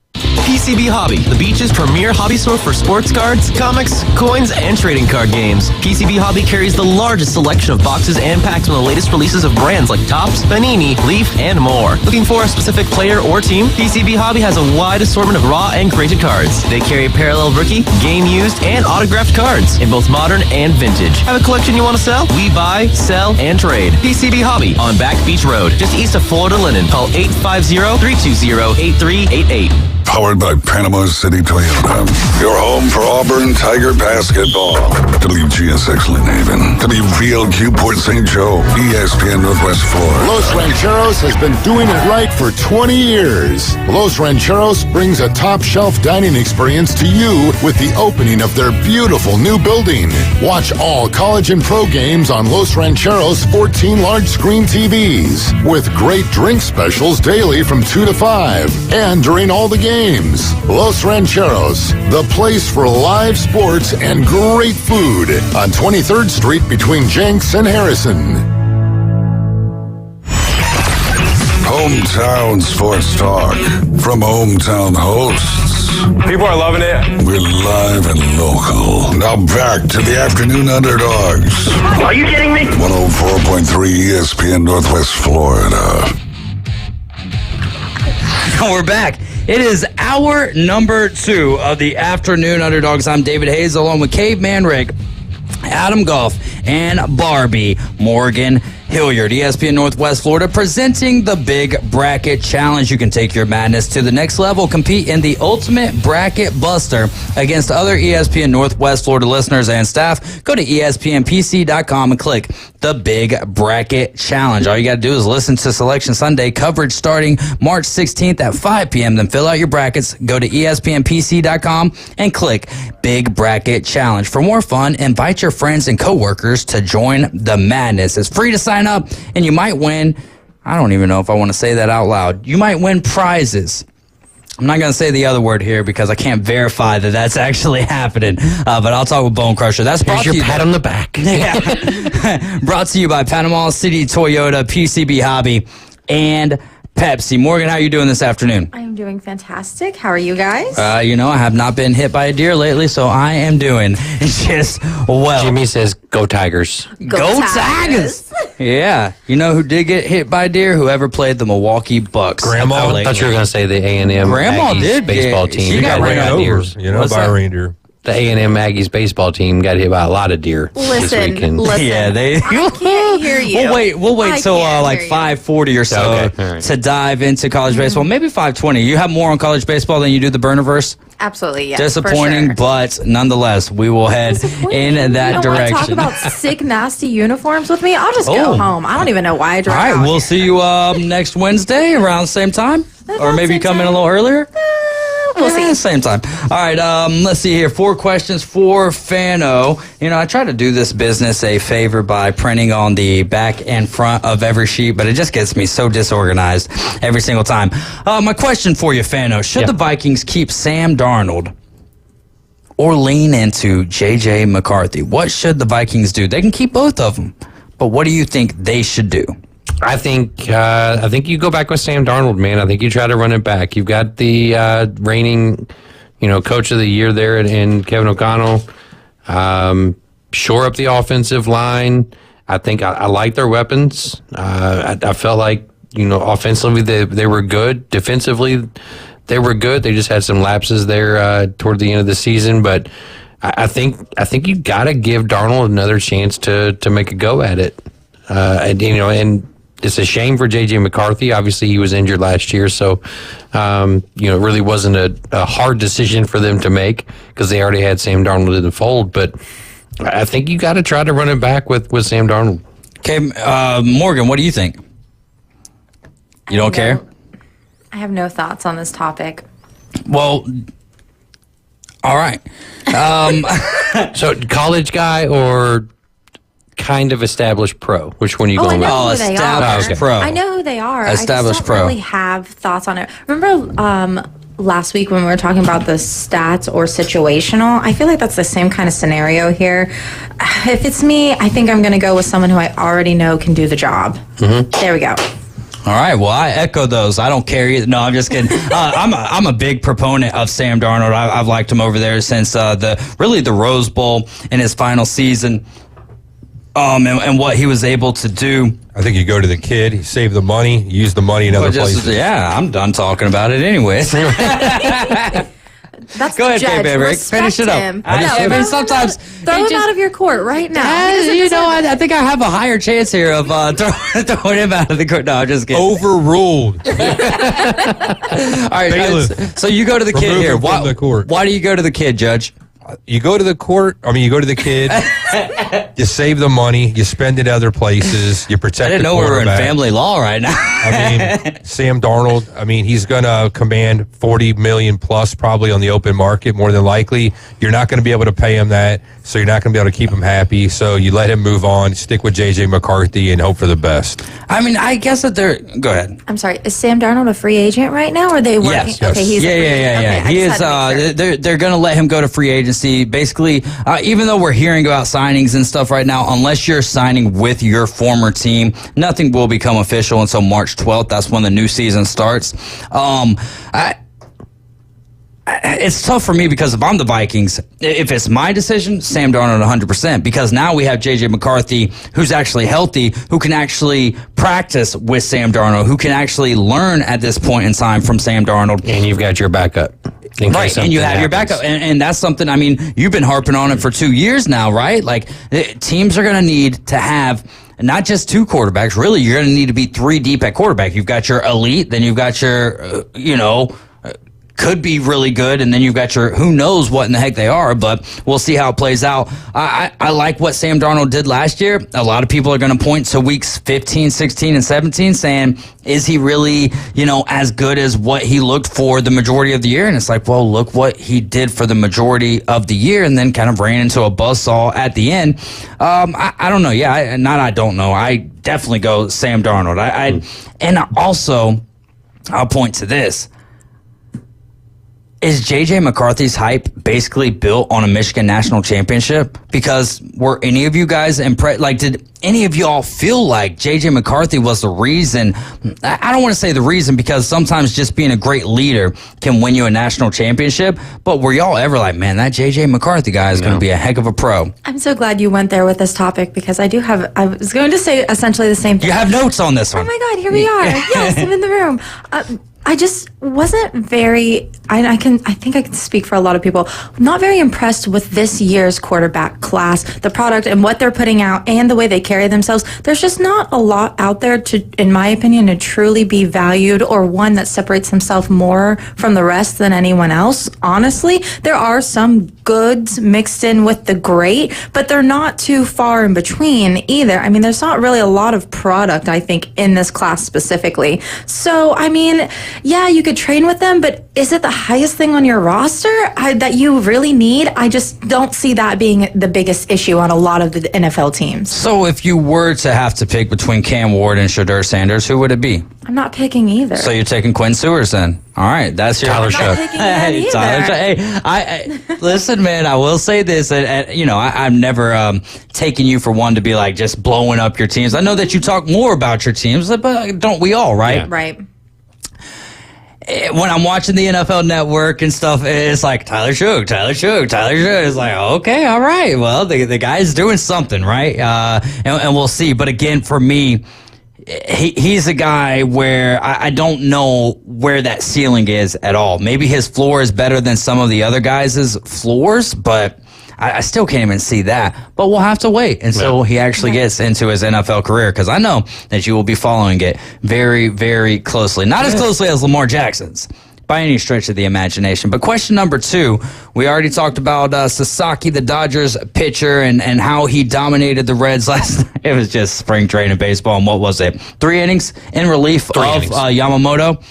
PCB Hobby, the beach's premier hobby store for sports cards, comics, coins, and trading card games. PCB Hobby carries the largest selection of boxes and packs from the latest releases of brands like Topps, Panini, Leaf, and more. Looking for a specific player or team? PCB Hobby has a wide assortment of raw and graded cards. They carry parallel rookie, game used, and autographed cards in both modern and vintage. Have a collection you want to sell? We buy, sell, and trade. PCB Hobby on Back Beach Road, just east of Florida Linen. Call 850-320-8388. Powered by Panama City Toyota. Your home for Auburn Tiger basketball. WGSX Lynn Haven. WVLQ Port St. Joe. ESPN Northwest Florida. Los Rancheros has been doing it right for 20 years. Los Rancheros brings a top-shelf dining experience to you with the opening of their beautiful new building. Watch all college and pro games on Los Rancheros' 14 large-screen TVs with great drink specials daily from 2 to 5 and during all the games. Los Rancheros, the place for live sports and great food on 23rd Street between Jenks and Harrison. Hometown sports talk from hometown hosts. People are loving it. We're live and local. Now back to the Afternoon Underdogs. Are you kidding me? 104.3 ESPN Northwest Florida. We're back. It is hour number 2 of the Afternoon Underdogs. I'm David Hayes along with Caveman Rick, Adam Goff, and Barbie Morgan. Hilliard, ESPN Northwest Florida, presenting the Big Bracket Challenge. You can take your madness to the next level. Compete in the Ultimate Bracket Buster against other ESPN Northwest Florida listeners and staff. Go to ESPNPC.com and click the Big Bracket Challenge. All you got to do is listen to Selection Sunday coverage starting March 16th at 5 p.m. Then fill out your brackets. Go to ESPNPC.com and click Big Bracket Challenge. For more fun, invite your friends and coworkers to join the madness. It's free to sign up, and you might win. I don't even know if I want to say that out loud. You might win prizes. I'm not going to say the other word here because I can't verify that that's actually happening. But I'll talk with Bone Crusher. That's brought Here's to your you. pat on the back. Yeah. Brought to you by Panama City Toyota, PCB Hobby, and Pepsi. Morgan, how are you doing this afternoon? I am doing fantastic. How are you guys? I have not been hit by a deer lately, so I am doing just well. Jimmy says, "Go Tigers." Go Tigers! Yeah. You know who did get hit by a deer? Whoever played the Milwaukee Bucks. Grandma? I thought you were going to say the A&M Grandma Aggies did baseball get- team. she got ran over, deers. by a reindeer. The A&M Aggies baseball team got hit by a lot of deer this Listen, weekend. listen. Yeah, they. I can't hear you. We'll wait I till can't like hear you. 5:40 or so Okay, all right. to dive into college baseball. Maybe 5:20. You have more on college baseball than you do the Burnerverse. Absolutely, yes. Disappointing, for sure. but nonetheless, we will head in that You don't want to direction. talk about sick, nasty uniforms with me? I'll just go Oh. home. I don't even know why I All drove right, out we'll here. see you next Wednesday around the same time, or maybe same come in a time. little earlier. We'll see. Same time. All right, let's see here. 4 questions for Fano. I try to do this business a favor by printing on the back and front of every sheet, but it just gets me so disorganized every single time. My question for you, Fano. Should the Vikings keep Sam Darnold or lean into J.J. McCarthy? What should the Vikings do? They can keep both of them, but what do you think they should do? I think you go back with Sam Darnold, man. I think you try to run it back. You've got the reigning, coach of the year there in Kevin O'Connell. Shore up the offensive line. I think I like their weapons. I felt like offensively they were good. Defensively they were good. They just had some lapses there toward the end of the season, but I think you got to give Darnold another chance to make a go at it. And it's a shame for J.J. McCarthy. Obviously, he was injured last year, so it really wasn't a hard decision for them to make because they already had Sam Darnold in the fold. But I think you got to try to run it back with Sam Darnold. Okay, Morgan, what do you think? You don't care? I have no thoughts on this topic. Well, all right. So, college guy or kind of established pro? Which one are you I going with? know who they established are. pro. I know who they are. Established I just pro. don't really have thoughts on it. Remember last week when we were talking about the stats or situational? I feel like that's the same kind of scenario here. If it's me, I think I'm going to go with someone who I already know can do the job. Mm-hmm. There we go. All right. Well, I echo those. I don't care either. No, I'm just kidding. I'm a big proponent of Sam Darnold. I've liked him over there since the Rose Bowl in his final season. And what he was able to do. I think you go to the kid, you save the money, use the money in other places. Yeah, I'm done talking about it anyways. That's Go the ahead, judge. Babe Eric. Respect Finish it up. him. I mean, sometimes throw him out of your court right now. He doesn't deserve it. I think I have a higher chance here of throwing him out of the court. No, I'm just kidding. Overruled. All right, Bailiff. so you go to the kid Remove here. him from the court. Why do you go to the kid, Judge? You go to the court, you go to the kid, you save the money, you spend it other places, you protect I didn't the know we were in quarterback. family law right now. Sam Darnold, he's going to command $40 million plus probably on the open market, more than likely. You're not going to be able to pay him that, so you're not going to be able to keep him happy. So you let him move on, stick with J.J. McCarthy, and hope for the best. I guess that they're... Go ahead. I'm sorry. Is Sam Darnold a free agent right now? Or are they working? Yes. Okay, he's a free agent. Yeah. Okay, He I is. just had to make sure. They're going to let him go to free agency. Basically, even though we're hearing about signings and stuff right now, unless you're signing with your former team, nothing will become official until March 12th. That's when the new season starts. It's tough for me because if I'm the Vikings, if it's my decision, Sam Darnold 100%, because now we have J.J. McCarthy, who's actually healthy, who can actually practice with Sam Darnold, who can actually learn at this point in time from Sam Darnold. And you've got your backup. Right, and you have your backup. And that's something, you've been harping on it for 2 years now, right? Like, teams are going to need to have not just 2 quarterbacks. Really, you're going to need to be 3 deep at quarterback. You've got your elite, then you've got your, could be really good, and then you've got your who knows what in the heck they are, but we'll see how it plays out. I like what Sam Darnold did last year. A lot of people are going to point to weeks 15, 16, and 17 saying, is he really, as good as what he looked for the majority of the year? And it's like, well, look what he did for the majority of the year and then kind of ran into a buzzsaw at the end. I don't know. Yeah, I don't know. I definitely go Sam Darnold. And also, I'll point to this. Is J.J. McCarthy's hype basically built on a Michigan national championship? Because were any of you guys impressed? Like, did any of y'all feel like J.J. McCarthy was the reason? I don't want to say the reason, because sometimes just being a great leader can win you a national championship. But were y'all ever like, man, that J.J. McCarthy guy is going to be a heck of a pro? I'm so glad you went there with this topic, because I was going to say essentially the same thing. You have notes on this one. Oh my God, here we are. Yes, I'm in the room. I just wasn't very, I think I can speak for a lot of people, not very impressed with this year's quarterback class, the product and what they're putting out and the way they carry themselves. There's just not a lot out there to, in my opinion, to truly be valued, or one that separates himself more from the rest than anyone else. Honestly, there are some goods mixed in with the great, but they're not too far in between either. I mean, there's not really a lot of product, I think, in this class specifically. So, I mean, yeah, you could train with them, but is it the highest thing on your roster that you really need? I just don't see that being the biggest issue on a lot of the NFL teams. So if you were to have to pick between Cam Ward and Shedeur Sanders, who would it be? I'm not picking either. So you're taking Quinn Sewers then? All right, that's your Tyler Shough. Hey, Tyler Shough. Hey, I listen, man. I will say this, and I've never taken you for one to be like just blowing up your teams. I know that you talk more about your teams, but don't we all, right? Yeah. Right. When I'm watching the NFL Network and stuff, it's like Tyler Shough. It's like, okay, all right. Well, the guy's doing something, right? And we'll see. But again, for me, he's a guy where I don't know where that ceiling is at all. Maybe his floor is better than some of the other guys' floors, but I still can't even see that. But we'll have to wait until he actually gets into his NFL career, because I know that you will be following it very, very closely. Not as closely as Lamar Jackson's by any stretch of the imagination. But question number 2, we already talked about Sasaki, the Dodgers pitcher, and how he dominated the Reds last night. It was just spring training baseball, and what was it? 3 innings in relief of Yamamoto.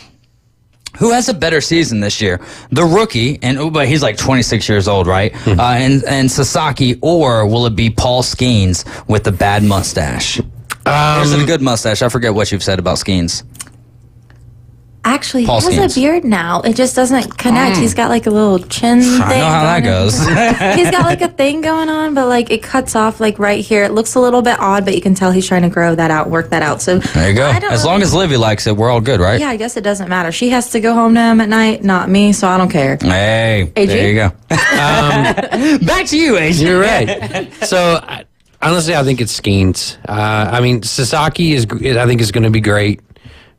Who has a better season this year? The rookie, but he's like 26 years old, right? And Sasaki, or will it be Paul Skeens with the bad mustache? Or is it a good mustache? I forget what you've said about Skeens. Actually, Paul he has Skeens. a beard now. It just doesn't connect. He's got like a little chin thing. I know how that goes. He's got like a thing going on, but like it cuts off like right here. It looks a little bit odd, but you can tell he's trying to grow that out, work that out. So There you go. As long as Livy likes it, we're all good, right? Yeah, I guess it doesn't matter. She has to go home to him at night, not me, so I don't care. Hey, AG? there you go. Back to you, AJ. You're right. So, honestly, I think it's Skeens. I mean, Sasaki I think is going to be great,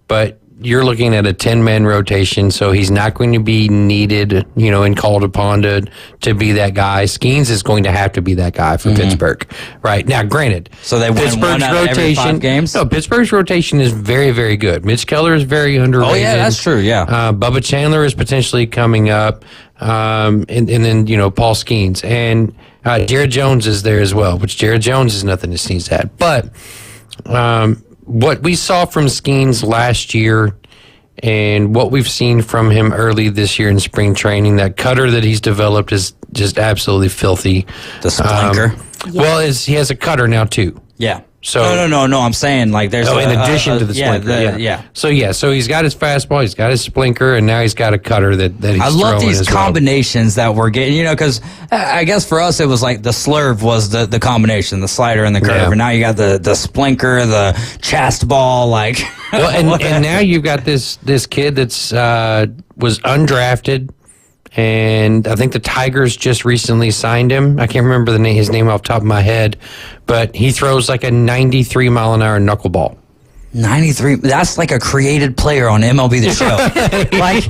but you're looking at a 10-man rotation, so he's not going to be needed, and called upon to be that guy. Skeens is going to have to be that guy for Pittsburgh, right? Now, granted, So they win one out of every 5 games? No, Pittsburgh's rotation is very, very good. Mitch Keller is very underrated. Oh, yeah, that's true, yeah. Bubba Chandler is potentially coming up, and then Paul Skeens, and Jared Jones is there as well, which Jared Jones is nothing to sneeze at. But what we saw from Skeens last year and what we've seen from him early this year in spring training, that cutter that he's developed is just absolutely filthy. The splinker. Well, he has a cutter now too. Yeah. So No. I'm saying like there's in addition to the splinker. So he's got his fastball, he's got his splinker, and now he's got a cutter that he's throwing. I love these as combinations that we're getting, because I guess for us it was like the slurve was the combination, the slider and the curve, and now you got the splinker, the chast ball, like. Well, and now you've got this kid that's was undrafted. And I think the Tigers just recently signed him. I can't remember his name off the top of my head, but he throws like a 93-mile-an-hour knuckleball. 93. That's like a created player on MLB The Show. Like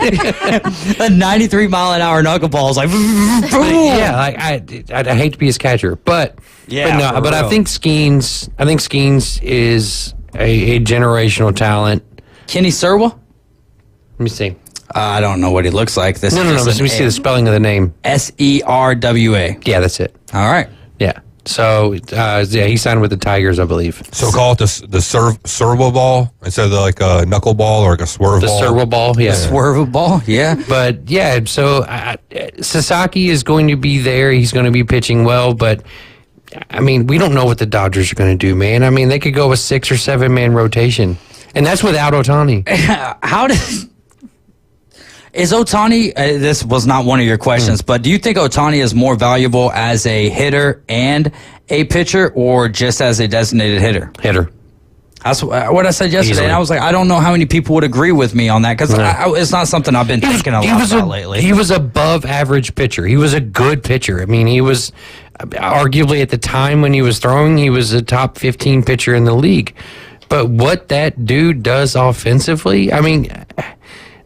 a 93 mile an hour knuckleball is like. Yeah, I hate to be his catcher, but I think Skeens is a generational talent. Kenny Serwa? Let me see. I don't know what he looks like. No. Let me see the spelling of the name. Serwa. Yeah, that's it. All right. Yeah. So, he signed with the Tigers, I believe. So call it the servo ball instead of like a knuckleball or like a swerve ball. The servo ball, yeah. The swerve ball, yeah. But, yeah, so Sasaki is going to be there. He's going to be pitching well, but, I mean, we don't know what the Dodgers are going to do, man. I mean, they could go with 6 or 7 man rotation, and that's without Ohtani. Is Ohtani, this was not one of your questions, but do you think Ohtani is more valuable as a hitter and a pitcher or just as a designated hitter? Hitter. That's what I said yesterday. Easily. And I was like, I don't know how many people would agree with me on that because it's not something I've been thinking a lot about lately. He was above average pitcher. He was a good pitcher. I mean, he was arguably at the time when he was throwing, he was a top 15 pitcher in the league. But what that dude does offensively, I mean,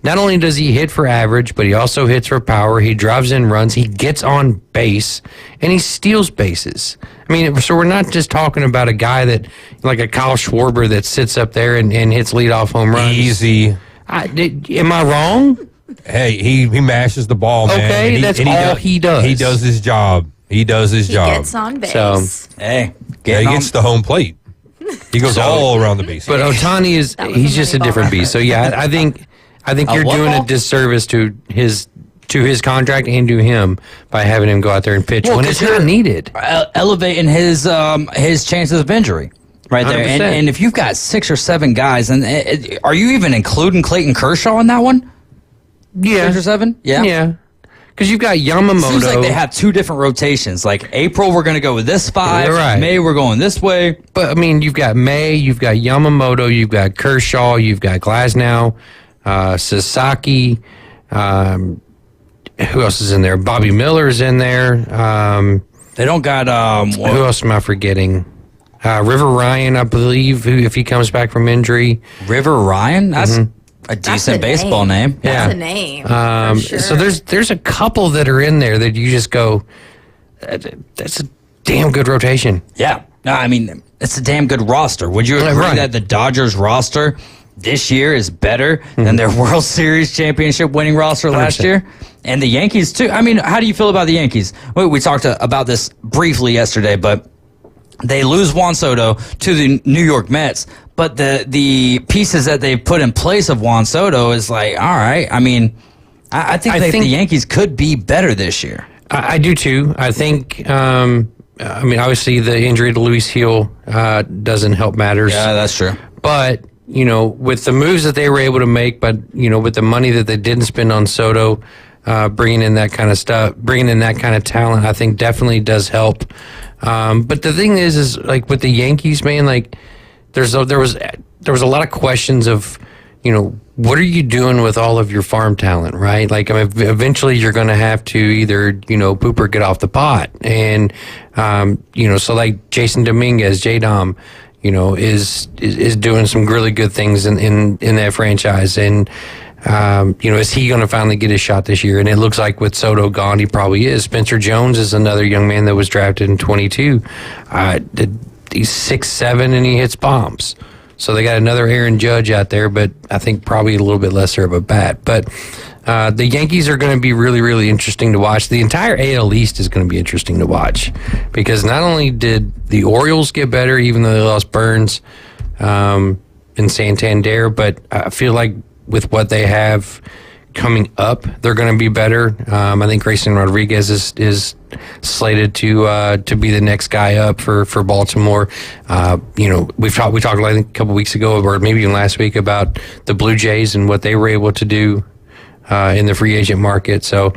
not only does he hit for average, but he also hits for power. He drives in runs. He gets on base, and he steals bases. I mean, so we're not just talking about a guy that, like a Kyle Schwarber that sits up there and hits leadoff home runs. Easy. Am I wrong? Hey, he mashes the ball, man. Okay, that's all he does. He does his job. He gets on base. So, hey, he gets the home plate. He goes all around the base. But Ohtani he's just a different beast. So, yeah, I think you're doing a disservice to his contract and to him by having him go out there and pitch when it's not needed. Elevating his chances of injury right there. And if you've got 6 or 7 guys, and are you even including Clayton Kershaw in that one? Yeah. 6 or 7? Yeah. Yeah. Because you've got Yamamoto. Seems like they have 2 different rotations. Like April, we're going to go with this 5. Right. May, we're going this way. But, I mean, you've got May, you've got Yamamoto, you've got Kershaw, you've got Glasnow. Sasaki, who else is in there? Bobby Miller's in there. They don't got who else am I forgetting? River Ryan, I believe, who if he comes back from injury. River Ryan? That's a decent baseball name. That's a name. For sure. So there's a couple that are in there that you just go, that's a damn good rotation. Yeah. No, I mean, it's a damn good roster. Would you agree that the Dodgers roster this year is better than their World Series championship winning roster last 100%. year? And the Yankees, too. I mean, how do you feel about the Yankees? We talked about this briefly yesterday, but they lose Juan Soto to the New York Mets. But the pieces that they put in place of Juan Soto is like, all right. I mean, I think the Yankees could be better this year. I do, too. I think, I mean, obviously the injury to Luis Gil doesn't help matters. Yeah, that's true. But with the moves that they were able to make, but, with the money that they didn't spend on Soto, bringing in that kind of stuff, bringing in that kind of talent, I think definitely does help. But the thing is like with the Yankees, man, like there was a lot of questions of, what are you doing with all of your farm talent, right? Like, I mean, eventually you're going to have to either, poop or get off the pot. And, so like Jason Dominguez, J-Dom, is doing some really good things in that franchise. And, is he going to finally get his shot this year? And it looks like with Soto gone, he probably is. Spencer Jones is another young man that was drafted in 22. He's 6'7", and he hits bombs. So they got another Aaron Judge out there, but I think probably a little bit lesser of a bat. But the Yankees are going to be really, really interesting to watch. The entire AL East is going to be interesting to watch because not only did the Orioles get better, even though they lost Burns and Santander, but I feel like with what they have coming up, they're going to be better. I think Grayson Rodriguez is slated to be the next guy up for Baltimore. We talked like a couple weeks ago, or maybe even last week, about the Blue Jays and what they were able to do in the free agent market. So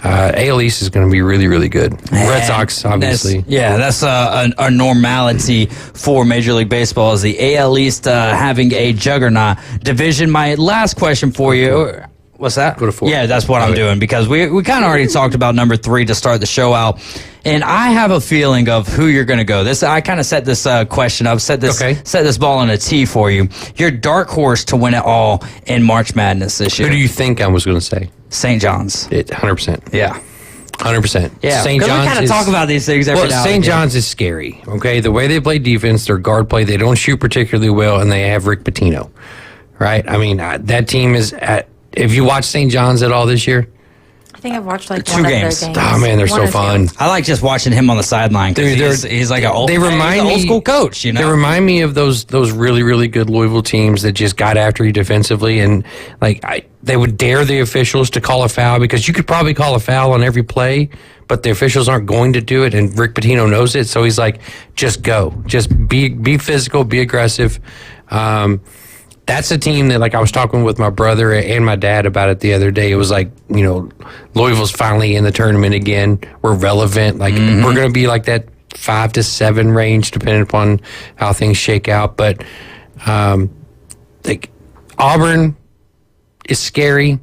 AL East is going to be really, really good. Red Sox, obviously. That's a normality for Major League Baseball is the AL East having a juggernaut division. My last question for you. What's that? Go to 4. Yeah, that's what I'm doing because we kind of already talked about number 3 to start the show out. And I have a feeling of who you're going to go. I kind of set this question up, set this ball on a tee for you. Your dark horse to win it all in March Madness this year. Who do you think I was going to say? St. John's. 100%. Yeah. 100%. Yeah, St. because we John's kind of talk about these things every now and St. again. John's is scary, okay? The way they play defense, their guard play, they don't shoot particularly well, and they have Rick Pitino, right? I mean, that team is if you watch St. John's at all this year? I think I've watched like 2 one games. of their games. Oh, man, they're so fun. I like just watching him on the sideline because he's like an old school coach, you know? They remind me of those really, really good Louisville teams that just got after you defensively, and they would dare the officials to call a foul because you could probably call a foul on every play, but the officials aren't going to do it, and Rick Pitino knows it, so he's like, just go. Just be physical, be aggressive. That's a team that, like, I was talking with my brother and my dad about it the other day. It was like, Louisville's finally in the tournament again. We're relevant. Like, we're going to be like that 5 to 7 range, depending upon how things shake out. But, Auburn is scary,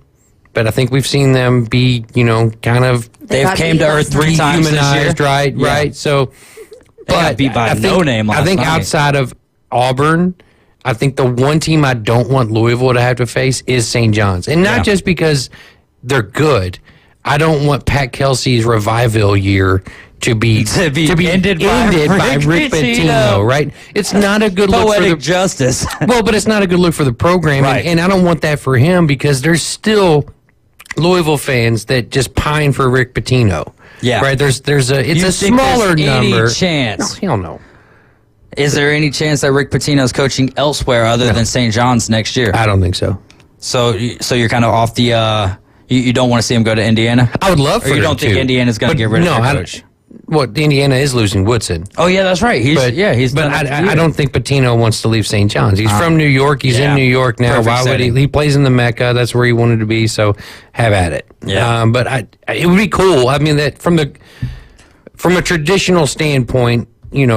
but I think we've seen them be, kind of... They've came to earth 3 times this year. Right? So, they got beat by no name last night. I think outside of Auburn... I think the one team I don't want Louisville to have to face is St. John's. And not just because they're good. I don't want Pat Kelsey's revival year to be ended by Rick Pitino, right? It's not a good look for the justice. Well, but it's not a good look for the program. Right. And I don't want that for him because there's still Louisville fans that just pine for Rick Pitino. Yeah. Right? It's a smaller number. Any chance? No, hell no. Is there any chance that Rick Pitino's coaching elsewhere other than St. John's next year? I don't think so. So you're kind of off the. You don't want to see him go to Indiana? I would love for him to. Or you don't think Indiana's going to get rid of their coach? Indiana is losing Woodson. Oh yeah, that's right. But I don't think Pitino wants to leave St. John's. He's from New York. He's in New York now. Perfect Why would setting. he plays in the Mecca? That's where he wanted to be. So have at it. Yeah. But it would be cool. I mean, that from a traditional standpoint.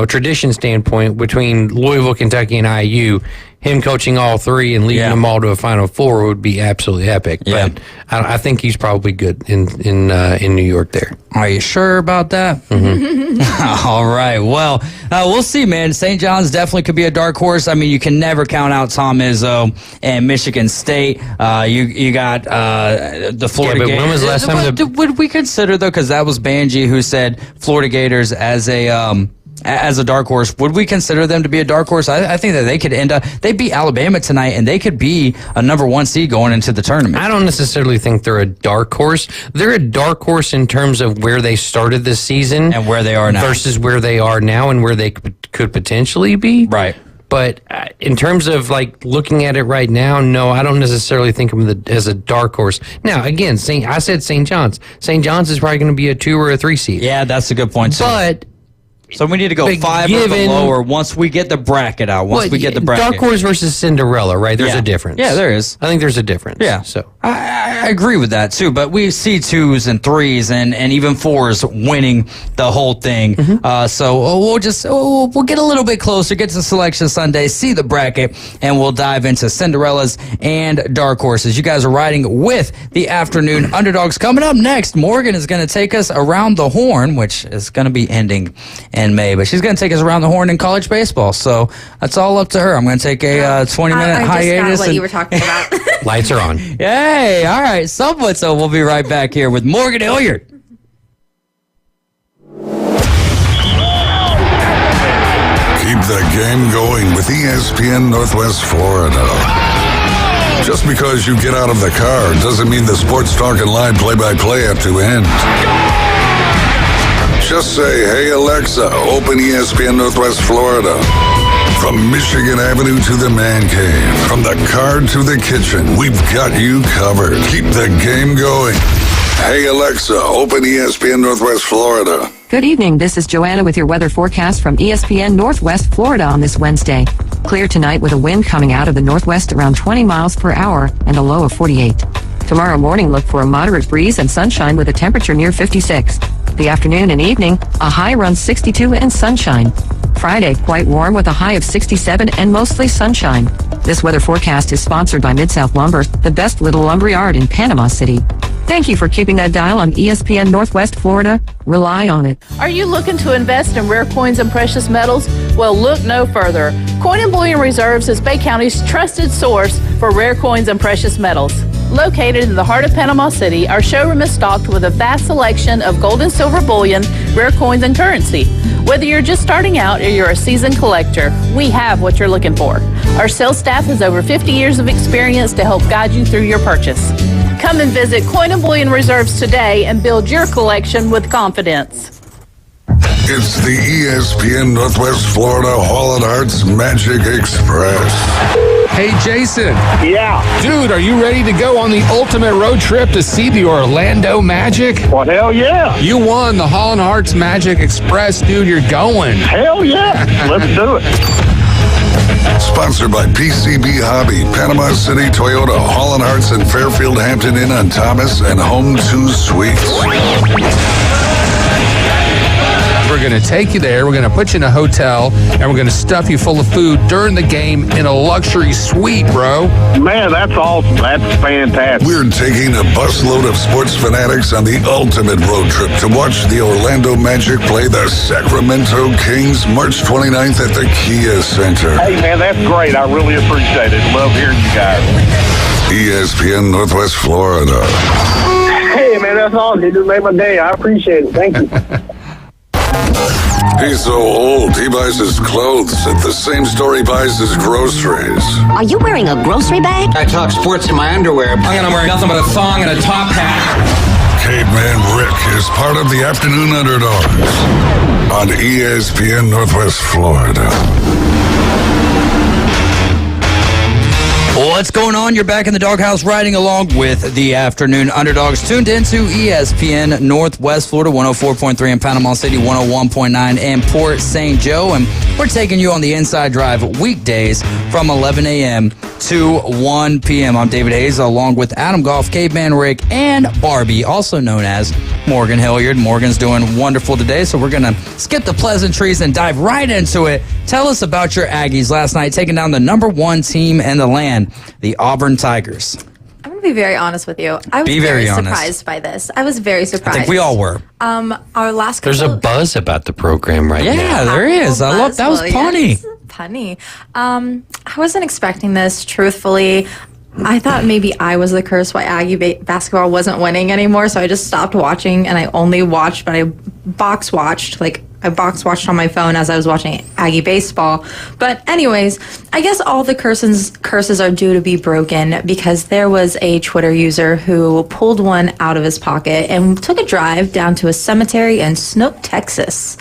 Tradition standpoint between Louisville, Kentucky, and IU, him coaching all 3 and leading them all to a Final Four would be absolutely epic. Yeah. But I think he's probably good in New York there. Are you sure about that? Mm-hmm. All right. Well, we'll see, man. St. John's definitely could be a dark horse. I mean, you can never count out Tom Izzo and Michigan State. You got the Florida Gators. When was the last time would we consider, though, because that was Banji who said Florida Gators as a dark horse, would we consider them to be a dark horse? I think that they could they beat Alabama tonight, and they could be a number 1 seed going into the tournament. I don't necessarily think they're a dark horse. They're a dark horse in terms of where they started this season and where they are now versus where they are now and where they could potentially be. Right. But in terms of looking at it right now, no, I don't necessarily think of them as a dark horse. Now, again, I said St. John's. St. John's is probably going to be a 2 or a 3 seed. Yeah, that's a good point too. But so we need to go 5 or lower once we get the bracket out. Dark horse versus Cinderella, right? There's a difference. Yeah, there is. I think there's a difference. Yeah. So I agree with that too. But we see 2s and 3s and even 4s winning the whole thing. Mm-hmm. So we'll get a little bit closer, get to Selection Sunday, see the bracket, and we'll dive into Cinderellas and dark horses. You guys are riding with the Afternoon Underdogs. Coming up next, Morgan is going to take us around the horn, which is going to be ending in May, but she's going to take us around the horn in college baseball. So that's all up to her. I'm going to take a 20-minute hiatus. Got what you were talking about. Lights are on. Yay! All right, somewhat. So we'll be right back here with Morgan Hilliard. Keep the game going with ESPN Northwest Florida. Just because you get out of the car doesn't mean the Sports Talk and Live play-by-play have to end. Just say, hey Alexa, open ESPN Northwest Florida. From Michigan Avenue to the Man Cave, from the car to the kitchen, we've got you covered. Keep the game going. Hey Alexa, open ESPN Northwest Florida. Good evening, this is Joanna with your weather forecast from ESPN Northwest Florida on this Wednesday. Clear tonight with a wind coming out of the northwest around 20 miles per hour and a low of 48. Tomorrow morning, look for a moderate breeze and sunshine with a temperature near 56. The afternoon and evening, a high around 62 and sunshine. Friday, quite warm with a high of 67 and mostly sunshine. This weather forecast is sponsored by Mid-South Lumber, the best little lumber yard in Panama City. Thank you for keeping that dial on ESPN Northwest Florida. Rely on it. Are you looking to invest in rare coins and precious metals? Well, look no further. Coin and Bullion Reserves is Bay County's trusted source for rare coins and precious metals. Located in the heart of Panama City, our showroom is stocked with a vast selection of gold and silver bullion, rare coins, and currency. Whether you're just starting out or you're a seasoned collector, we have what you're looking for. Our sales staff has over 50 years of experience to help guide you through your purchase. Come and visit Coin and Bullion Reserves today and build your collection with confidence. It's the ESPN Northwest Florida Hall and Arts Magic Express. Hey, Jason. Yeah. Dude, are you ready to go on the ultimate road trip to see the Orlando Magic? Well, hell yeah. You won the Holland Arts Magic Express, dude. You're going. Hell yeah. Let's do it. Sponsored by PCB Hobby, Panama City Toyota, Holland Arts, and Fairfield Hampton Inn on Thomas, and Home 2 Suites. We're going to take you there. We're going to put you in a hotel, and we're going to stuff you full of food during the game in a luxury suite, bro. Man, that's awesome. That's fantastic. We're taking a busload of sports fanatics on the ultimate road trip to watch the Orlando Magic play the Sacramento Kings March 29th at the Kia Center. Hey, man, that's great. I really appreciate it. Love hearing you guys. ESPN Northwest Florida. Hey, man, that's awesome. You just made my day. I appreciate it. Thank you. He's so old, he buys his clothes at the same store he buys his groceries. Are you wearing a grocery bag? I talk sports in my underwear. I'm gonna wear nothing but a thong and a top hat. Caveman Rick is part of the Afternoon Underdogs on ESPN Northwest Florida. What's going on? You're back in the doghouse riding along with the Afternoon Underdogs. Tuned into ESPN Northwest Florida, 104.3 in Panama City, 101.9 in Port St. Joe. And we're taking you on the Inside Drive weekdays from 11 a.m. to 1 p.m. I'm David Hayes along with Adam Goff, Caveman Rick, and Barbie, also known as Morgan Hilliard. Morgan's doing wonderful today, so we're going to skip the pleasantries and dive right into it. Tell us about your Aggies last night, taking down the number one team in the land, the Auburn Tigers. I'm going to be very honest with you. I was very surprised by this. I was very surprised. I think we all were. Our last There's a buzz about the program right now. Yeah, there is. I love that. Was punny. Punny. I wasn't expecting this, truthfully. I thought maybe I was the curse why Aggie basketball wasn't winning anymore, so I just stopped watching, and I only watched, but I box watched on my phone as I was watching Aggie baseball. But anyways, I guess all the curses are due to be broken because there was a Twitter user who pulled one out of his pocket and took a drive down to a cemetery in Snook, Texas.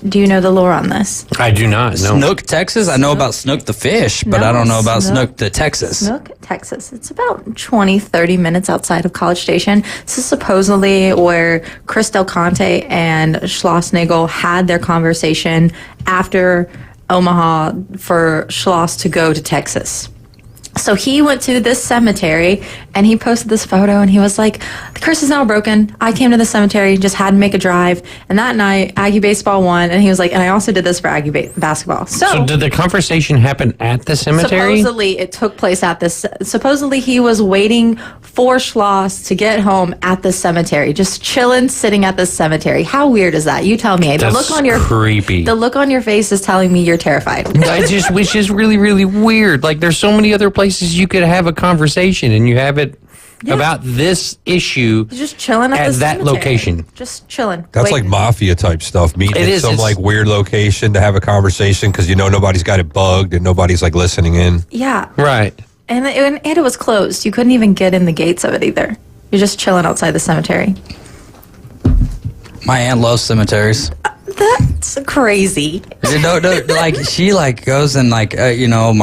Do you know the lore on this? I do not. No. Snook, Texas? I know about Snook the fish, but I don't know about Snook the Texas. Snook, Texas. It's about 20, 30 minutes outside of College Station. This is supposedly where Chris Del Conte and Schlossnagle had their conversation after Omaha for Schloss to go to Texas. So he went to this cemetery and he posted this photo and he was like, the curse is now broken. I came to the cemetery, just had to make a drive. And that night, Aggie baseball won. And he was like, and I also did this for Aggie basketball. So did the conversation happen at the cemetery? Supposedly it took place at this. Supposedly he was waiting for Schloss to get home at the cemetery, just chilling, sitting at the cemetery. How weird is that? You tell me. That's creepy. The look on your face is telling me you're terrified. Which is really, really weird. Like there's so many other places you could have a conversation and you have it about this issue just chilling at the that cemetery. location. Just chilling. That's like mafia type stuff. Meeting It at is, some it's- like weird location to have a conversation because you know nobody's got it bugged and nobody's like listening in. Yeah. Right. And it was closed. You couldn't even get in the gates of it either. You're just chilling outside the cemetery. My aunt loves cemeteries. That's crazy. Like she goes and my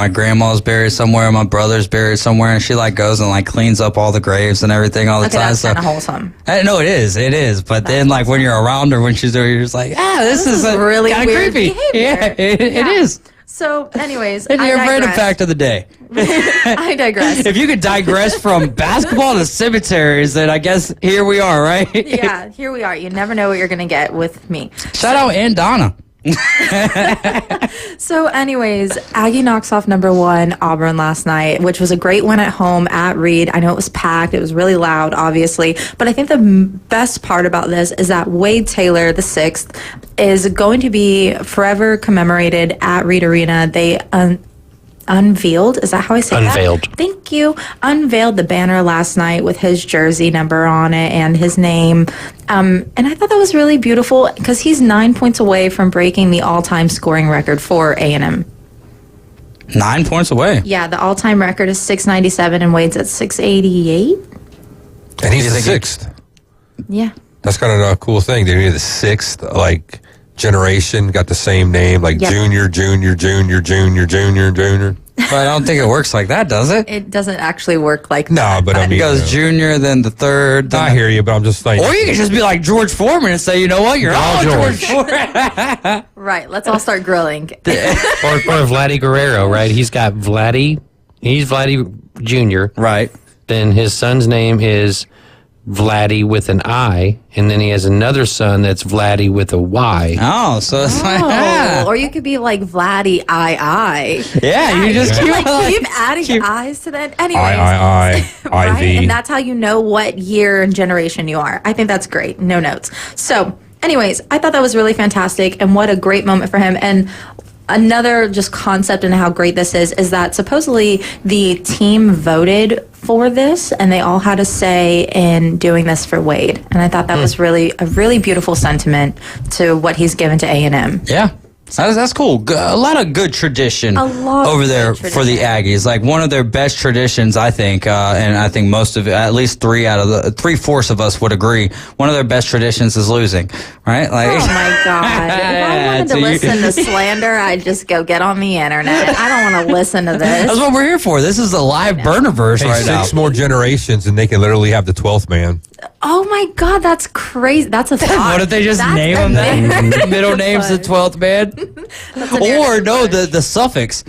grandma's buried somewhere, my brother's buried somewhere, and she goes and cleans up all the graves and everything all the time. That's kind of wholesome. No, it is. But then when you're around her when she's there, you're just like, this is really kind of weird creepy. behavior. Yeah, it is. So, anyways, And I your random digress. fact of the day. I digress. If you could digress from basketball to cemeteries, then I guess here we are, right? Yeah, here we are. You never know what you're going to get with me. Shout out Aunt Donna. So anyways, Aggie knocks off number 1 Auburn last night, which was a great win at home at Reed. I know it was packed. It was really loud, obviously. But I think the best part about this is that Wade Taylor, the 6th, is going to be forever commemorated at Reed Arena. They unveiled, is that how I say Unveiled. that? Thank you. Unveiled the banner last night with his jersey number on it and his name. And I thought that was really beautiful because he's 9 points away from breaking the all-time scoring record for A&M. 9 points away. Yeah, the all-time record is 697 and Wade's at 688. And he's the 6th. Yeah. That's kind of a cool thing. They're the 6th, like, generation, got the same name, like Yep. junior. But I don't think it works like that, does it? It doesn't actually work like No, that. but I mean, It goes junior, then the 3rd. Then I hear you, but I'm just like, Or you could just be like George Foreman and say, you know what, you're all George Foreman. Right, let's all start grilling. or Vladdy Guerrero, right? He's got Vladdy. He's Vladdy Jr. Right. Then his son's name is Vladdy with an I, and then he has another son that's Vladdy with a Y. Oh, so it's like, Oh, or you could be like Vladdy I. Yeah, you just keep, keep adding I's to that. Anyways. I, right? IV. And that's how you know what year and generation you are. I think that's great. No notes. So, anyways, I thought that was really fantastic, and what a great moment for him. And another just concept in how great this is that supposedly the team voted for this, and they all had a say in doing this for Wade. And I thought that was really a really beautiful sentiment to what he's given to A&M. Yeah. That's cool. A lot of good tradition over there for the Aggies. Like one of their best traditions, I think, and I think most of it, at least 3/4 of us would agree. One of their best traditions is losing, right? Like, oh my God. If I wanted to listen to slander, I'd just go get on the internet. I don't want to listen to this. That's what we're here for. This is the live burnerverse right now. 6 more generations, and they can literally have the 12th man. Oh my God, that's crazy. That's a thought. What if they just name him that? Middle name's the 12th man? Or no, the suffix.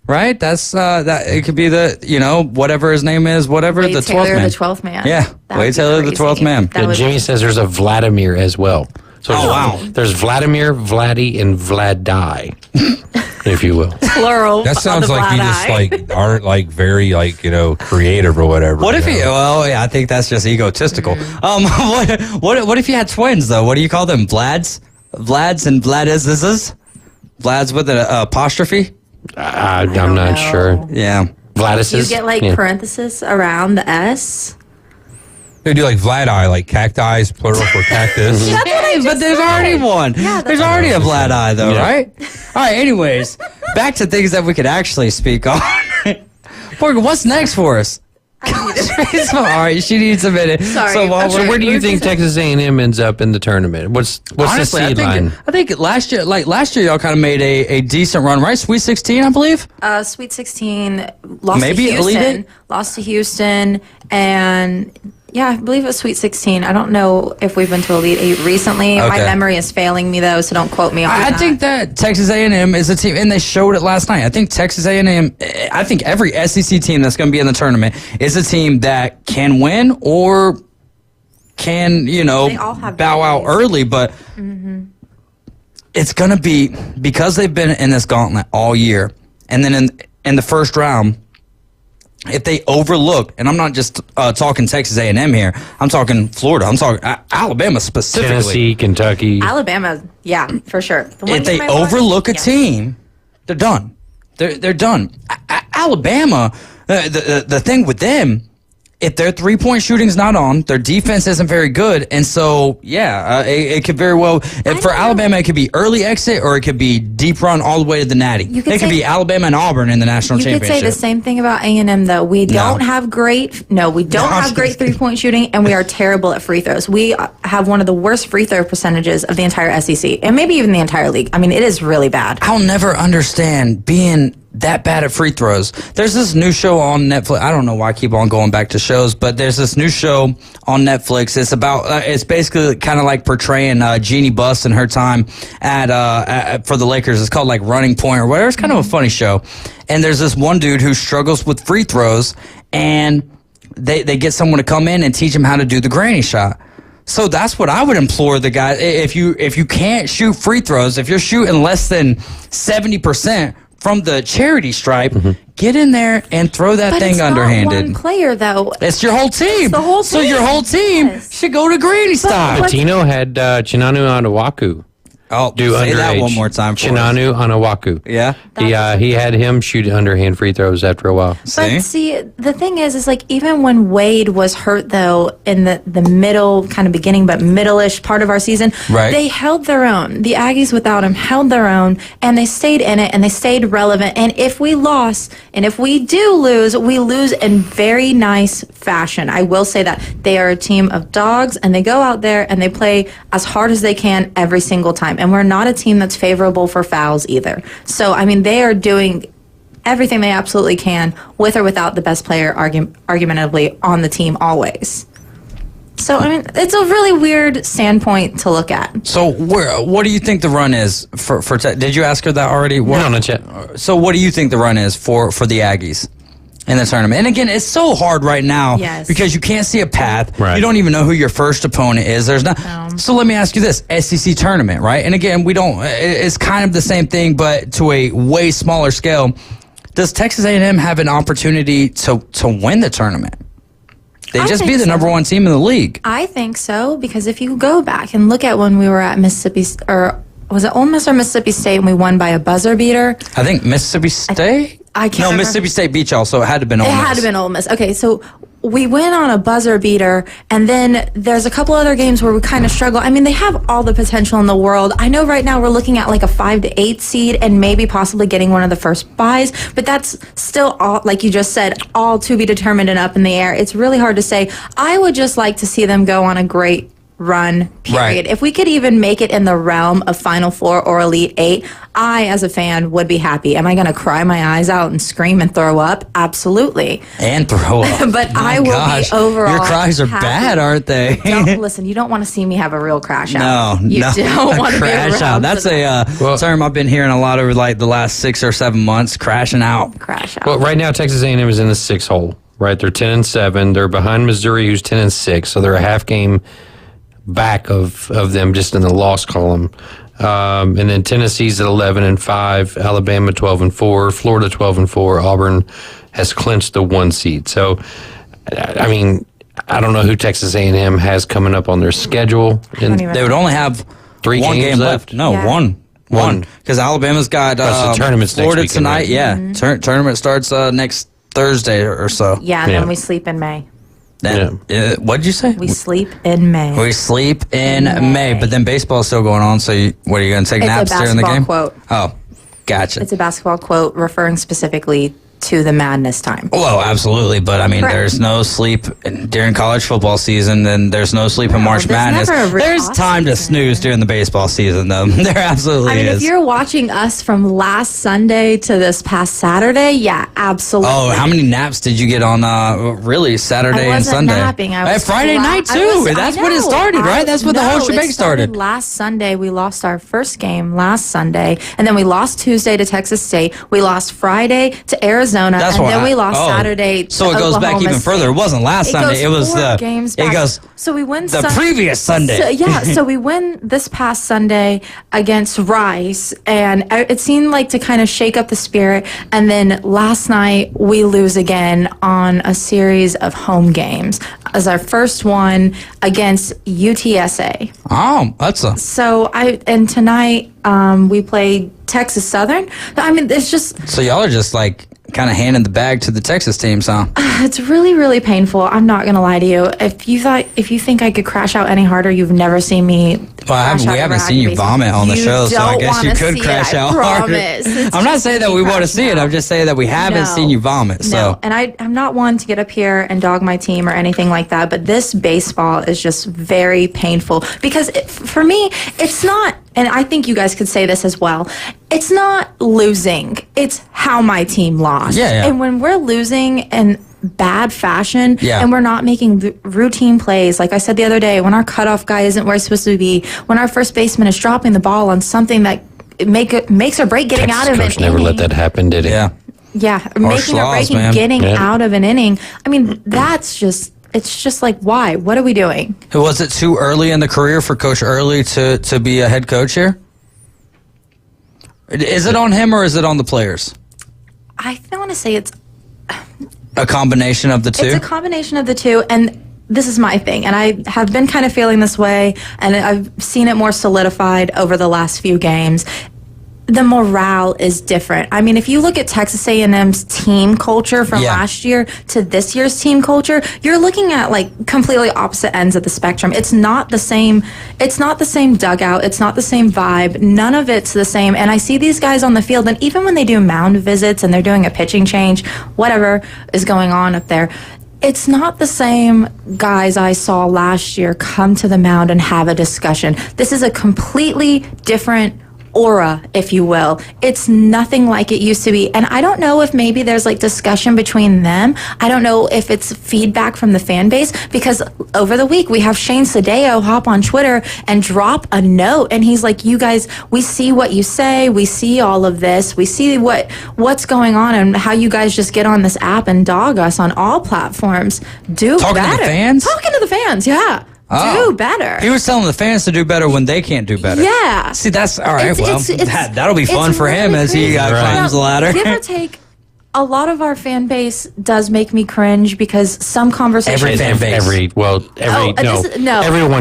Right? That's that it could be the, whatever his name is, whatever, Wade the 12th Taylor, man. the 12th man. Yeah. That Wade would be Taylor, the crazy. 12th man. And Jimmy says there's a Vladimir as well. So wow. There's Vladimir, Vladdy, and Vladai, if you will. Plural. That sounds like you just like aren't like very like creative or whatever. What if you? Well, yeah, I think that's just egotistical. What if you had twins though? What do you call them? Vlads and Vladizes? Vlads with an apostrophe? I'm not sure. Yeah. Vladis You is. get like parenthesis around the S. They do like Vlad-eye, like cacti, plural for cactus. That's what I just But there's said. already one. Yeah, There's already a Vlad eye though, Yeah. right? All right, anyways, back to things that we could actually speak on. Morgan, what's next for us? All right, she needs a minute. Sorry. So, while So we're, where do you think Texas A&M ends up in the tournament? What's honestly, the seed line? I think last year y'all kind of made a decent run, right? Sweet 16, I believe. Sweet 16 lost Maybe to Elite Houston. Eight? Lost to Houston, and yeah, I believe it was Sweet 16. I don't know if we've been to Elite 8 recently. My Okay. memory is failing me though, so don't quote me on I that. think that Texas A&M is a team, and they showed it last night. I think Texas A&M, I think every SEC team that's going to be in the tournament is a team that can win or can, all have bow out early. But it's going to be, because they've been in this gauntlet all year, and then in the first round, if they overlook, and I'm not just talking Texas A&M here, I'm talking Florida, I'm talking Alabama specifically. Tennessee, Kentucky. Alabama, yeah, for sure. The one If they game I watched- overlook a yes. team, they're done. They're done. Alabama, the thing with them, if their 3-point shooting's not on, their defense isn't very good, and so it could very well. For Alabama, it could be early exit or it could be deep run all the way to the Natty. You could It could say- be Alabama and Auburn in the national You could championship. say the same thing about A&M though. We don't have great 3-point shooting, and we are terrible at free throws. We have one of the worst free throw percentages of the entire SEC, and maybe even the entire league. I mean, it is really bad. I'll never understand being that bad at free throws. There's this new show on Netflix. I don't know why I keep on going back to shows, but there's this new show on Netflix. It's about, it's basically kind of like portraying Jeannie Buss and her time for the Lakers. It's called like Running Point or whatever. It's kind of a funny show. And there's this one dude who struggles with free throws, and they get someone to come in and teach him how to do the granny shot. So that's what I would implore the guys. If you can't shoot free throws, if you're shooting less than 70% from the charity stripe, get in there and throw that But thing it's underhanded. not one player, though. It's your whole team. It's the whole So team. your whole team should go to Granny style. Patino had Chinanu Onawaku. Oh, do say that underage. one more time for us. Chinanu Onawaku. Yeah. He had him shoot underhand free throws after a while. But see, the thing is like even when Wade was hurt, though, in the middle, kind of beginning, but middle-ish part of our season, Right. they held their own. The Aggies without him held their own, and they stayed in it, and they stayed relevant. And if we lost, and if we do lose, we lose in very nice fashion. I will say that they are a team of dogs, and they go out there and they play as hard as they can every single time. And we're not a team that's favorable for fouls either. So, I mean, they are doing everything they absolutely can with or without the best player argumentatively on the team always. So, I mean, it's a really weird standpoint to look at. So what do you think the run is for did you ask her that already? No, not yet. So what do you think the run is for the Aggies in the tournament? And again, it's so hard right now because you can't see a path. Right. You don't even know who your first opponent is. There's not. So let me ask you this: SEC tournament, right? And again, we don't. It's kind of the same thing, but to a way smaller scale. Does Texas A&M have an opportunity to win the tournament? They just be the number one team in the league. I think so, because if you go back and look at when we were at Mississippi, or was it Ole Miss or Mississippi State, and we won by a buzzer beater? I think Mississippi State. I can't No, remember. Mississippi State beat y'all, so it had to have been Ole It Miss. had to have been Ole Miss. Okay, so we win on a buzzer beater, and then there's a couple other games where we kind of struggle. I mean, they have all the potential in the world. I know right now we're looking at like a 5 to 8 seed and maybe possibly getting one of the first buys, but that's still all, like you just said, all to be determined and up in the air. It's really hard to say. I would just like to see them go on a great run, period. Right. If we could even make it in the realm of Final Four or Elite Eight, I, as a fan, would be happy. Am I going to cry my eyes out and scream and throw up? Absolutely. And throw up. But My I will gosh. be overall Your cries are happy. bad, aren't they? Don't, listen, you don't want to see me have a real crash out. No, You no. don't want to be crash around out. That's for that. a term I've been hearing a lot over like the last 6 or 7 months. Crashing out. Crash out. Well, right now Texas A&M is in the 6 hole. Right, they're 10-7. They're behind Missouri, who's 10-6. So they're a half game back of them, just in the loss column. And then Tennessee's at 11-5. Alabama 12-4. Florida 12-4. Auburn has clinched the 1 seed. So, I mean, I don't know who Texas A&M has coming up on their schedule. And They would only have 3 one games game left. No, Yeah. one. Because Alabama's got Plus the tournament's next Florida weekend, tonight. right? Yeah, tournament starts next Thursday or so. Yeah, and then we sleep in May. What did you say? We sleep in May. We sleep in May, but then baseball's still going on. So, what are you going to take It's a naps during the basketball game? quote. Oh, gotcha. It's a basketball quote referring specifically to the madness time. Well, absolutely, but I mean, Correct. there's no sleep during college football season, and there's no sleep in March there's Madness. never a real There's off time to snooze during the baseball season, though. There absolutely I mean, is. if you're watching us from last Sunday to this past Saturday, yeah, absolutely. Oh, how many naps did you get on really Saturday I and wasn't Sunday? napping. I was Friday night I too. was- That's I when it know. started, right? That's when the whole shebang it started. Last Sunday, we lost our first game last Sunday, and then we lost Tuesday to Texas State. We lost Friday to Arizona, That's and what then we I- lost oh. Saturday to So it goes back Oklahoma even State. further. It wasn't last Sunday. Goes It was 4 the games it back. goes So we win the previous Sunday. So, yeah, so we win this past Sunday against Rice, and it seemed like to kind of shake up the spirit. And then last night we lose again on a series of home games as our first one against UTSA. Oh, that's a So and tonight we played Texas Southern. I mean, it's just so y'all are just like kind of handing the bag to the Texas teams, huh? it's really, really painful. I'm not gonna lie to you. If you think I could crash out any harder, you've never seen me. Well, we haven't seen you vomit on the show, so I guess you could crash out harder. I'm not saying that we want to see it. I'm just saying that we haven't seen you vomit. So No, and I'm not one to get up here and dog my team or anything like that, but this baseball is just very painful because for me, it's not, and I think you guys could say this as well, it's not losing, it's how my team lost. Yeah. And when we're losing in bad fashion and we're not making routine plays, like I said the other day, when our cutoff guy isn't where he's supposed to be, when our first baseman is dropping the ball on something that makes or break getting Texas out of coach an never inning. let that happen, did he? Yeah. Yeah, making or laws, breaking, man. getting Yeah. out of an inning. I mean, that's just it's just like, why? What are we doing? Was it too early in the career for Coach Early to be a head coach here? Is it on him or is it on the players? I want to say it's a combination of the two. It's a combination of the two, and this is my thing, and I have been kind of feeling this way, and I've seen it more solidified over the last few games. The morale is different. I mean, if you look at Texas A&M's team culture from last year to this year's team culture, you're looking at like completely opposite ends of the spectrum. It's not the same. It's not the same dugout. It's not the same vibe. None of it's the same. And I see these guys on the field, and even when they do mound visits and they're doing a pitching change, whatever is going on up there, it's not the same guys I saw last year come to the mound and have a discussion. This is a completely different aura, if you will. It's nothing like it used to be. And I don't know if maybe there's like discussion between them. I don't know if it's feedback from the fan base, because over the week we have Shane Sadeo hop on Twitter and drop a note, and he's like, you guys, we see what you say, we see all of this, we see what's going on and how you guys just get on this app and dog us on all platforms. Do Talking better. to the fans? Talking to the fans, yeah. Do better. He was telling the fans to do better when they can't do better. Yeah. See, that's all right. That'll be fun for him as he climbs the ladder. Give or take, a lot of our fan base does make me cringe because some conversations. Everyone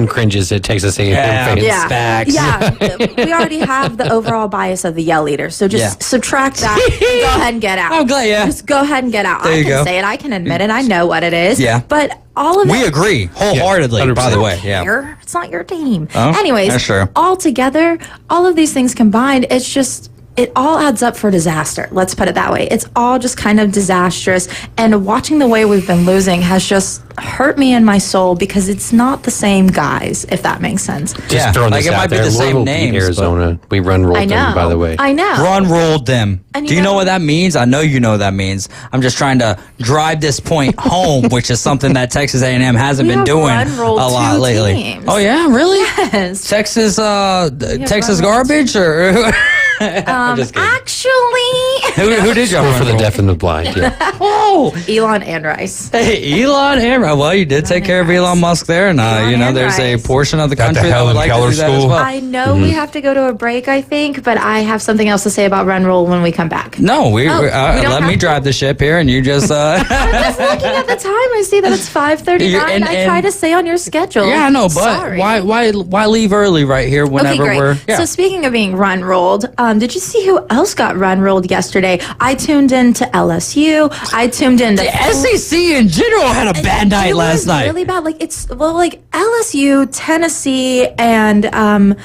cringes at Texas A&M fans. Yeah. Facts. Yeah. We already have the overall bias of the yell leader. So just subtract that and go ahead and get out. I'm glad, Just go ahead and get out. There I you can go. say it. I can admit it. I know what it is. Yeah. But all of We it. agree wholeheartedly, by the way. Yeah. It's not your team. Oh, Anyways, that's true. all together, all of these things combined, it's just, it all adds up for disaster. Let's put it that way. It's all just kind of disastrous. And watching the way we've been losing has just hurt me in my soul because it's not the same guys, if that makes sense. Just throwing this out there. Louisville beat Arizona. We run-rolled them, by the way. I know. Run-rolled them. And Do you know what that means? I know you know what that means. I'm just trying to drive this point home, which is something that Texas A&M hasn't been doing a lot lately. Teams. Oh, yeah? Really? Yes. Texas garbage? Or Actually, who did you for the deaf and the blind? Yeah. Oh, Elon and Rice. Hey, Elon and Rice. Well, you did take care of Elon Musk there, and there's a portion of the country that would like to do that as well. I know we have to go to a break, I think, but I have something else to say about Run Roll when we come back. No, let me drive the ship here, and you just. I'm just looking at the time. I see that it's 5:39. I try to stay on your schedule. Yeah, I know, but Sorry. why leave early right here whenever okay, great. we're. Yeah. So speaking of being run rolled, did you see who else got run rolled yesterday? I tuned in to LSU. I tuned in to the SEC in general had a bad night last night. Really bad. Like LSU, Tennessee, and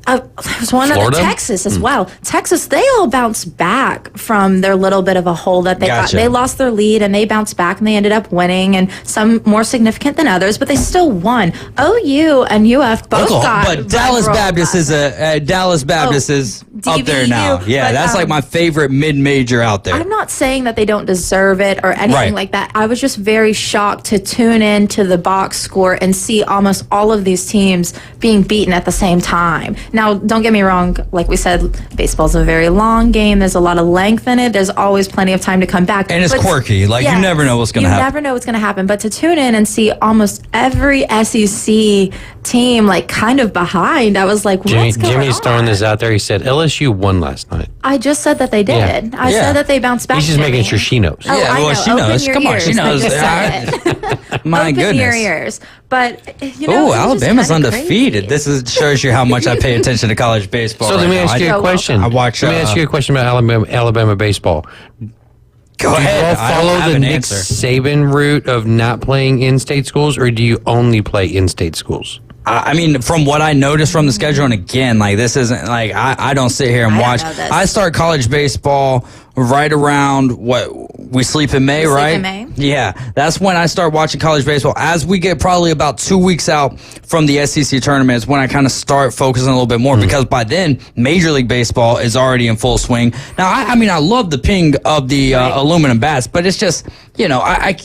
there's one other, Texas as well. Texas, they all bounced back from their little bit of a hole that they got. They lost their lead and they bounced back and they ended up winning, and some more significant than others, but they still won. OU and UF both got. But Dallas Baptist is is up there now. Yeah, that's like my favorite mid-major out there. I'm not saying that they don't deserve it or anything like that. I was just very shocked to tune in to the box score and see almost all of these teams being beaten at the same time. Now, don't get me wrong. Like we said, baseball's a very long game. There's a lot of length in it. There's always plenty of time to come back. And it's quirky. Like, you never know what's going to happen. You never know what's going to happen. But to tune in and see almost every SEC team, like, kind of behind, I was like, what's going on? Jimmy's throwing this out there. He said LSU won last night. I just said that they did. Yeah. I said that they bounced back. He's just making sure she knows. Oh, I know. She knows. Come on, she knows. My Open goodness. your ears. But, you know, Alabama's undefeated. This shows you how much I pay attention to college baseball. So let me ask you a question. I watch. Let me ask you a question about Alabama baseball. Go ahead. Do you all follow the Nick Saban route of not playing in-state schools, or do you only play in-state schools? I mean, from what I noticed from the schedule, and again, like, this isn't like I don't sit here and watch. I start college baseball right around we sleep in May, right? Sleep in May. Yeah, that's when I start watching college baseball. As we get probably about 2 weeks out from the SEC tournament is when I kind of start focusing a little bit more, because by then Major League Baseball is already in full swing. Now, I mean, I love the ping of the aluminum bats, but it's just, you know, I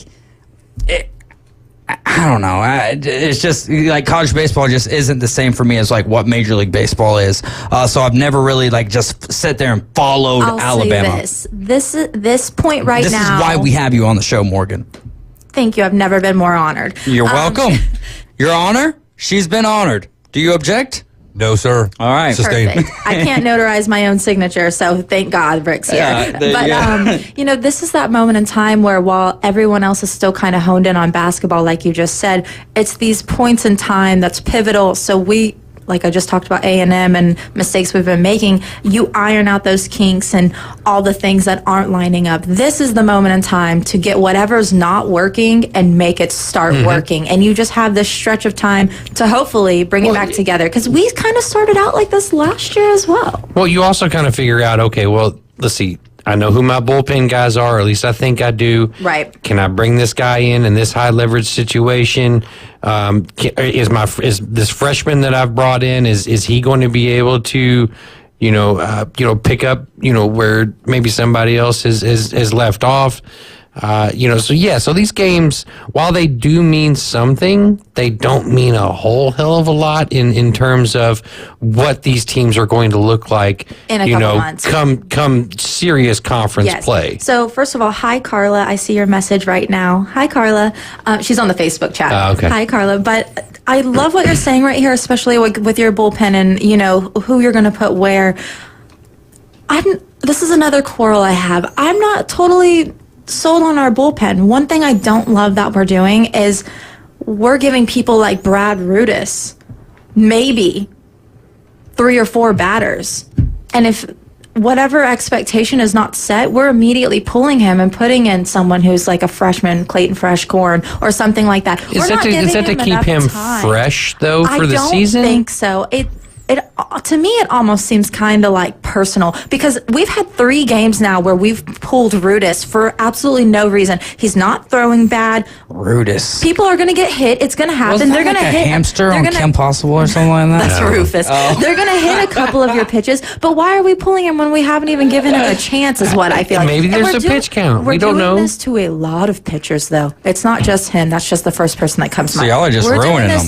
don't know. It's just like college baseball just isn't the same for me as like what Major League Baseball is. So I've never really like just sit there and followed Alabama. Say this point right now. This is why we have you on the show, Morgan. Thank you. I've never been more honored. You're welcome. Your Honor, she's been honored. Do you object? No, sir. All right. Sustained. Perfect. I can't notarize my own signature, so thank God Rick's here. Yeah, there you go. This is that moment in time where while everyone else is still kind of honed in on basketball, like you just said, it's these points in time that's pivotal. So we, like I just talked about A&M and mistakes we've been making, you iron out those kinks and all the things that aren't lining up. This is the moment in time to get whatever's not working and make it start working. And you just have this stretch of time to hopefully bring it back together. Because we kind of started out like this last year as well. Well, you also kind of figure out, okay, well, let's see. I know who my bullpen guys are, or at least I think I do. Right. Can I bring this guy in this high leverage situation? Is this freshman that I've brought in, is he going to be able to, pick up, where maybe somebody else is left off? So these games, while they do mean something, they don't mean a whole hell of a lot in terms of what these teams are going to look like in a couple months. Come serious conference play. So first of all, hi Carla. I see your message right now. Hi Carla. She's on the Facebook chat. Okay. Hi Carla. But I love what you're saying right here, especially with your bullpen and who you're going to put where. This is another quarrel I have. I'm not totally sold on our bullpen. One thing I don't love that we're doing is we're giving people like Brad Rudis maybe 3 or 4 batters. And if whatever expectation is not set, we're immediately pulling him and putting in someone who's like a freshman, Clayton Freshcorn, or something like that. Is that to keep him fresh, though, for the season? I don't think so. To me, it almost seems kind of like personal because we've had 3 games now where we've pulled Rudis for absolutely no reason. He's not throwing bad. Rudis. People are going to get hit. It's going to happen. They're going to hit a hamster on Kim Possible or something like that. That's Rufus. Oh. They're going to hit a couple of your pitches, but why are we pulling him when we haven't even given him a chance? Is what I feel like. Maybe there's a pitch count. We don't know. We're doing this to a lot of pitchers, though. It's not just him. That's just the first person that comes to mind. Y'all are just ruining them. We're doing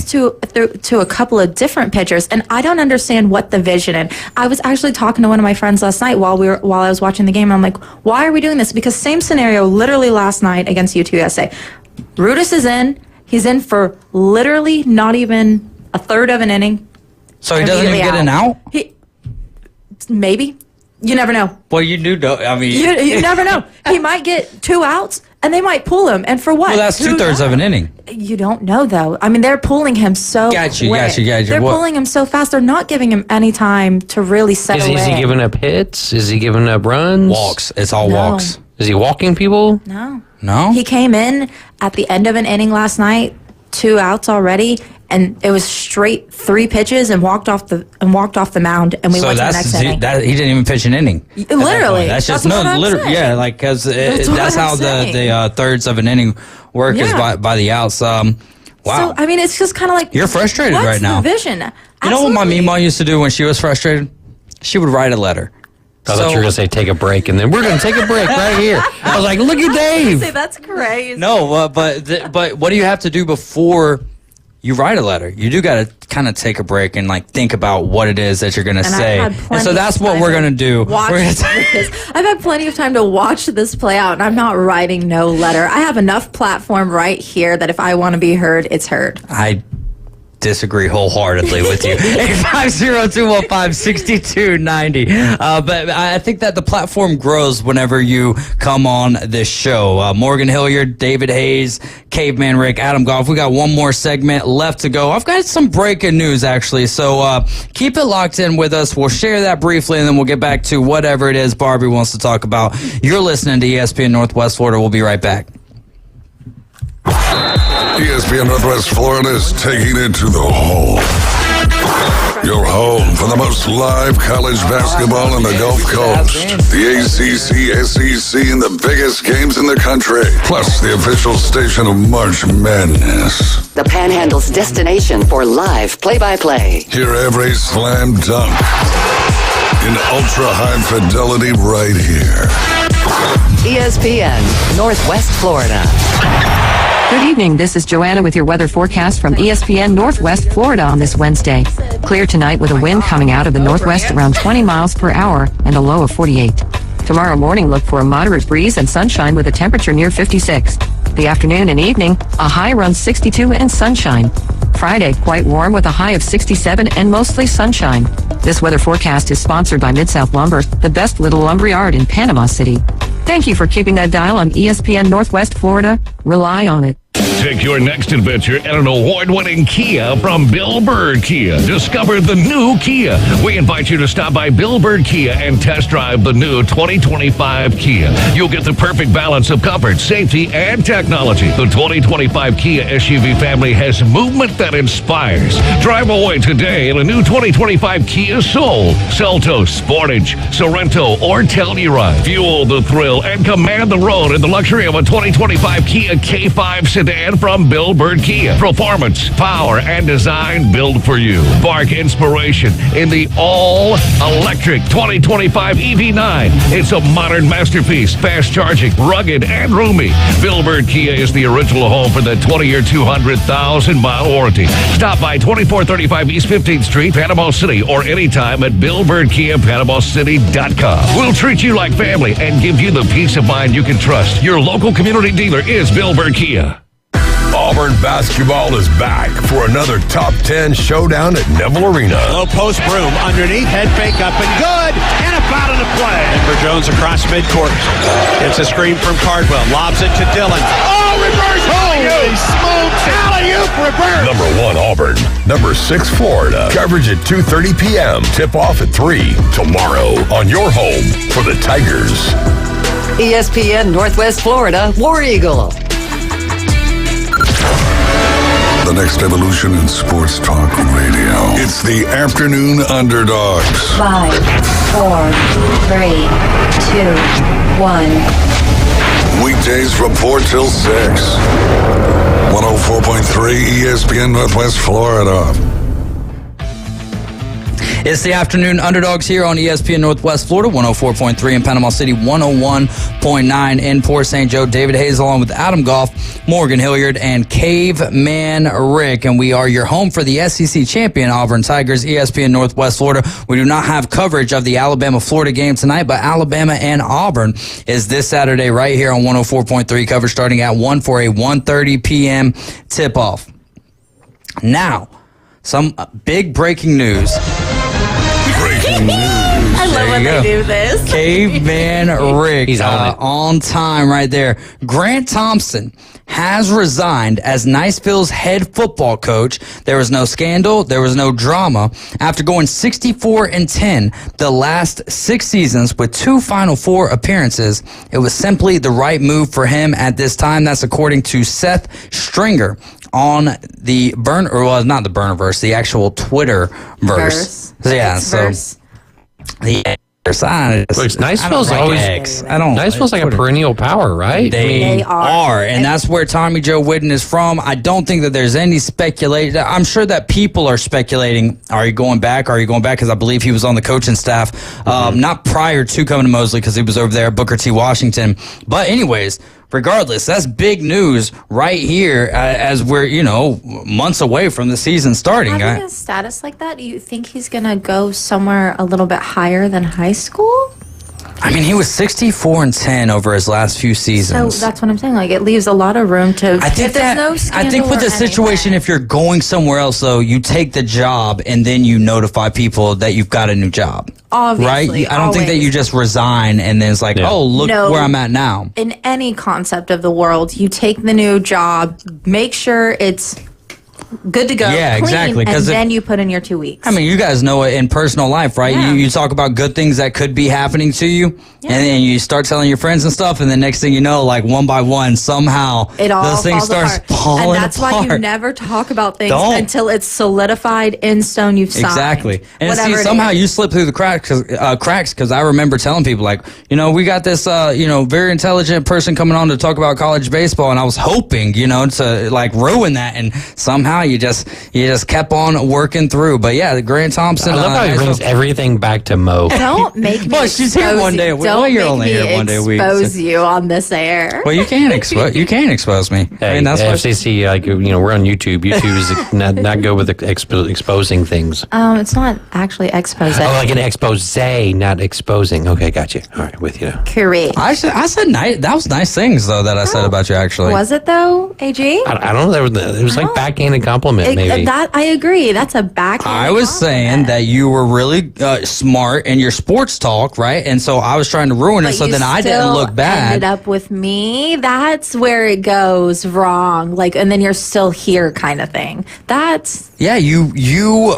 this to a couple of different pitchers, and I don't understand what the vision. And I was actually talking to one of my friends last night while I was watching the game. And I'm like, why are we doing this? Because same scenario literally last night against UTSA. Rudis is in. He's in for literally not even a third of an inning. So he doesn't even get an out? Maybe. You never know. Well, you do know. I mean, you never know. He might get 2 outs, and they might pull him. And for what? Well, that's 2/3 of an inning. You don't know, though. I mean, they're pulling him so got you. They're pulling him so fast. They're not giving him any time to really settle in. Is he giving up hits? Is he giving up runs? Walks. It's all walks. Is he walking people? No. He came in at the end of an inning last night, 2 outs already, and it was straight 3 pitches and walked off the mound, and we went to the next inning. He didn't even pitch an inning. Literally, that's just literally. Yeah, like because that's how the thirds of an inning work is by the outs. Wow. So I mean, it's just kind of like you're frustrated right now. What's the vision? You know what my Mima used to do when she was frustrated? She would write a letter. I thought you were going to say take a break, and then we're going to take a break right here. I was like, look at Dave. Say, that's crazy. No, but what do you have to do before you write a letter? You do got to kind of take a break and like think about what it is that you're going to say. And so that's what we're going to do. I've had plenty of time to watch this play out, and I'm not writing no letter. I have enough platform right here that if I want to be heard, it's heard. I disagree wholeheartedly with you. 850-215-6290. But I think that the platform grows whenever you come on this show. Morgan Hilliard, David Hayes, Caveman Rick, Adam Goff. We got one more segment left to go. I've got some breaking news, actually. So keep it locked in with us. We'll share that briefly, and then we'll get back to whatever it is Barbie wants to talk about. You're listening to ESPN Northwest Florida. We'll be right back. ESPN Northwest Florida is taking it to the hole. Your home for the most live college basketball in the Gulf Coast. The ACC, SEC, and the biggest games in the country. Plus the official station of March Madness. The Panhandle's destination for live play-by-play. Hear every slam dunk in ultra-high fidelity right here. ESPN Northwest Florida. Good evening, this is Joanna with your weather forecast from ESPN Northwest Florida on this Wednesday. Clear tonight with a wind coming out of the northwest around 20 miles per hour and a low of 48. Tomorrow morning, look for a moderate breeze and sunshine with a temperature near 56. The afternoon and evening, a high around 62 and sunshine. Friday, quite warm with a high of 67 and mostly sunshine. This weather forecast is sponsored by Mid-South Lumber, the best little lumberyard in Panama City. Thank you for keeping that dial on ESPN Northwest Florida. Rely on it. Take your next adventure in an award-winning Kia from Bill Bird Kia. Discover the new Kia. We invite you to stop by Bill Bird Kia and test drive the new 2025 Kia. You'll get the perfect balance of comfort, safety, and technology. The 2025 Kia SUV family has movement that inspires. Drive away today in a new 2025 Kia Soul, Seltos, Sportage, Sorrento, or Telluride. Fuel the thrill and command the road in the luxury of a 2025 Kia K5 sedan from Bill Bird Kia. Performance, power, and design built for you. Spark inspiration in the all-electric 2025 EV9. It's a modern masterpiece, fast charging, rugged, and roomy. Bill Bird Kia is the original home for the 20-year, 200,000-mile warranty. Stop by 2435 East 15th Street, Panama City, or anytime at BillBirdKia.PanamaCity.com. We'll treat you like family and give you the peace of mind you can trust. Your local community dealer is Bill Bird Kia. Auburn basketball is back for another top 10 showdown at Neville Arena. Low post Broom underneath, head fake up and good, and a foul on the play. Denver Jones across midcourt. Gets a screen from Cardwell, lobs it to Dillon. Oh, reverse! Holy smokes! Alley-oop reverse! Number 1 Auburn, number 6 Florida. Coverage at 2:30 p.m. Tip off at 3 tomorrow on your home for the Tigers. ESPN Northwest Florida, War Eagle. The next evolution in sports talk radio. It's the Afternoon Underdogs. 5, 4, 3, 2, 1. Weekdays from 4 till 6. 104.3 ESPN Northwest Florida. It's the Afternoon Underdogs here on ESPN Northwest Florida, 104.3 in Panama City, 101.9 in Port St. Joe. David Hayes along with Adam Goff, Morgan Hilliard, and Caveman Rick. And we are your home for the SEC champion Auburn Tigers, ESPN Northwest Florida. We do not have coverage of the Alabama-Florida game tonight, but Alabama and Auburn is this Saturday right here on 104.3. Coverage starting at 1 for a 1:30 p.m. tip-off. Now, some big breaking news. I love when they do this. Caveman Rick. He's on time right there. Grant Thompson has resigned as Niceville's head football coach. There was no scandal. There was no drama. After going 64-10 the last 6 seasons with 2 Final Four appearances, it was simply the right move for him at this time. That's according to Seth Stringer on the not the Burnerverse, the actual Twitter verse. Yeah, so the Niceville's always. Niceville's like a perennial power, right? They are, and that's where Tommy Joe Whitten is from. I don't think that there's any speculation. I'm sure that people are speculating. Are you going back? Are you going back? Because I believe he was on the coaching staff, not prior to coming to Mosley, because he was over there at Booker T. Washington. But anyways, regardless, that's big news right here as we're, months away from the season starting. Having a status like that, do you think he's going to go somewhere a little bit higher than high school? I mean, he was 64-10 over his last few seasons. So that's what I'm saying. Like, it leaves a lot of room to. I think with the situation, if you're going somewhere else, though, you take the job and then you notify people that you've got a new job. Obviously, right? I don't think that you just resign and then it's like, look where I'm at now. In any concept of the world, you take the new job, make sure it's good to go, yeah, clean, exactly. and then you put in your 2 weeks. I mean, you guys know it in personal life, right? Yeah. You talk about good things that could be happening to you, and then you start telling your friends and stuff, and the next thing you know, like one by one, somehow those things start falling apart. And that's why you never talk about things until it's solidified in stone. You've signed. Exactly. And see, somehow you slip through the cracks because I remember telling people, like, we got this, very intelligent person coming on to talk about college baseball, and I was hoping, to like ruin that, and somehow not. You just kept on working through. But yeah, Grant Thompson. I love how he brings everything back to Mo. Don't make me. Well, she's here one day. Don't you're make only me here one day a week. Expose you on this air. Well, you can't expose me. Hey, I mean, that's what FCC, we're on YouTube. YouTube is not good with exposing things. It's not actually expose. Oh, like an expose, not exposing. Okay, got you. All right, with you now. Correct. I said nice. That was nice things though that I said about you. Actually, was it though, AG? I don't know. It was like backhanded compliment, maybe. That I agree. That's a backhanded. I was saying that you were really smart in your sports talk, right? And so I was trying to ruin it, so then I didn't look bad. Ended up with me. That's where it goes wrong. And then you're still here, kind of thing. That's. Yeah, you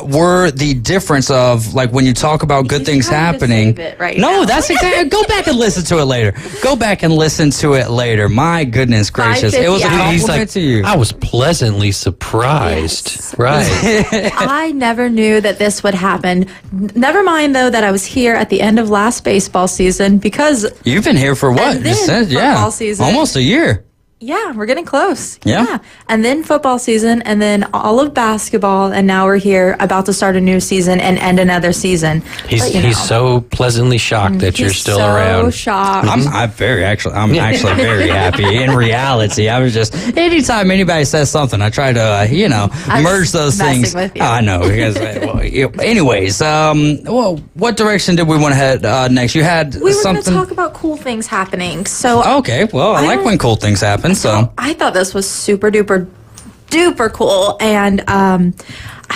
were the difference of when you talk about good things happening. That's exactly. Go back and listen to it later. My goodness gracious, it was a compliment to you. I was pleasantly surprised. Yes. Right. I never knew that this would happen. Never mind though that I was here at the end of last baseball season because you've been here for what? Football season. Almost a year. Yeah, we're getting close. Yeah. And then football season, and then all of basketball, and now we're here about to start a new season and end another season. He's so pleasantly shocked that you're still around. Shocked. I'm actually very happy. In reality, I was just anytime anybody says something, I try to merge those things. With you. I know because anyways, what direction did we want to head next? You had we were something. going to talk about cool things happening. So okay, well, I like when cool things happen. So I thought this was super duper cool, and I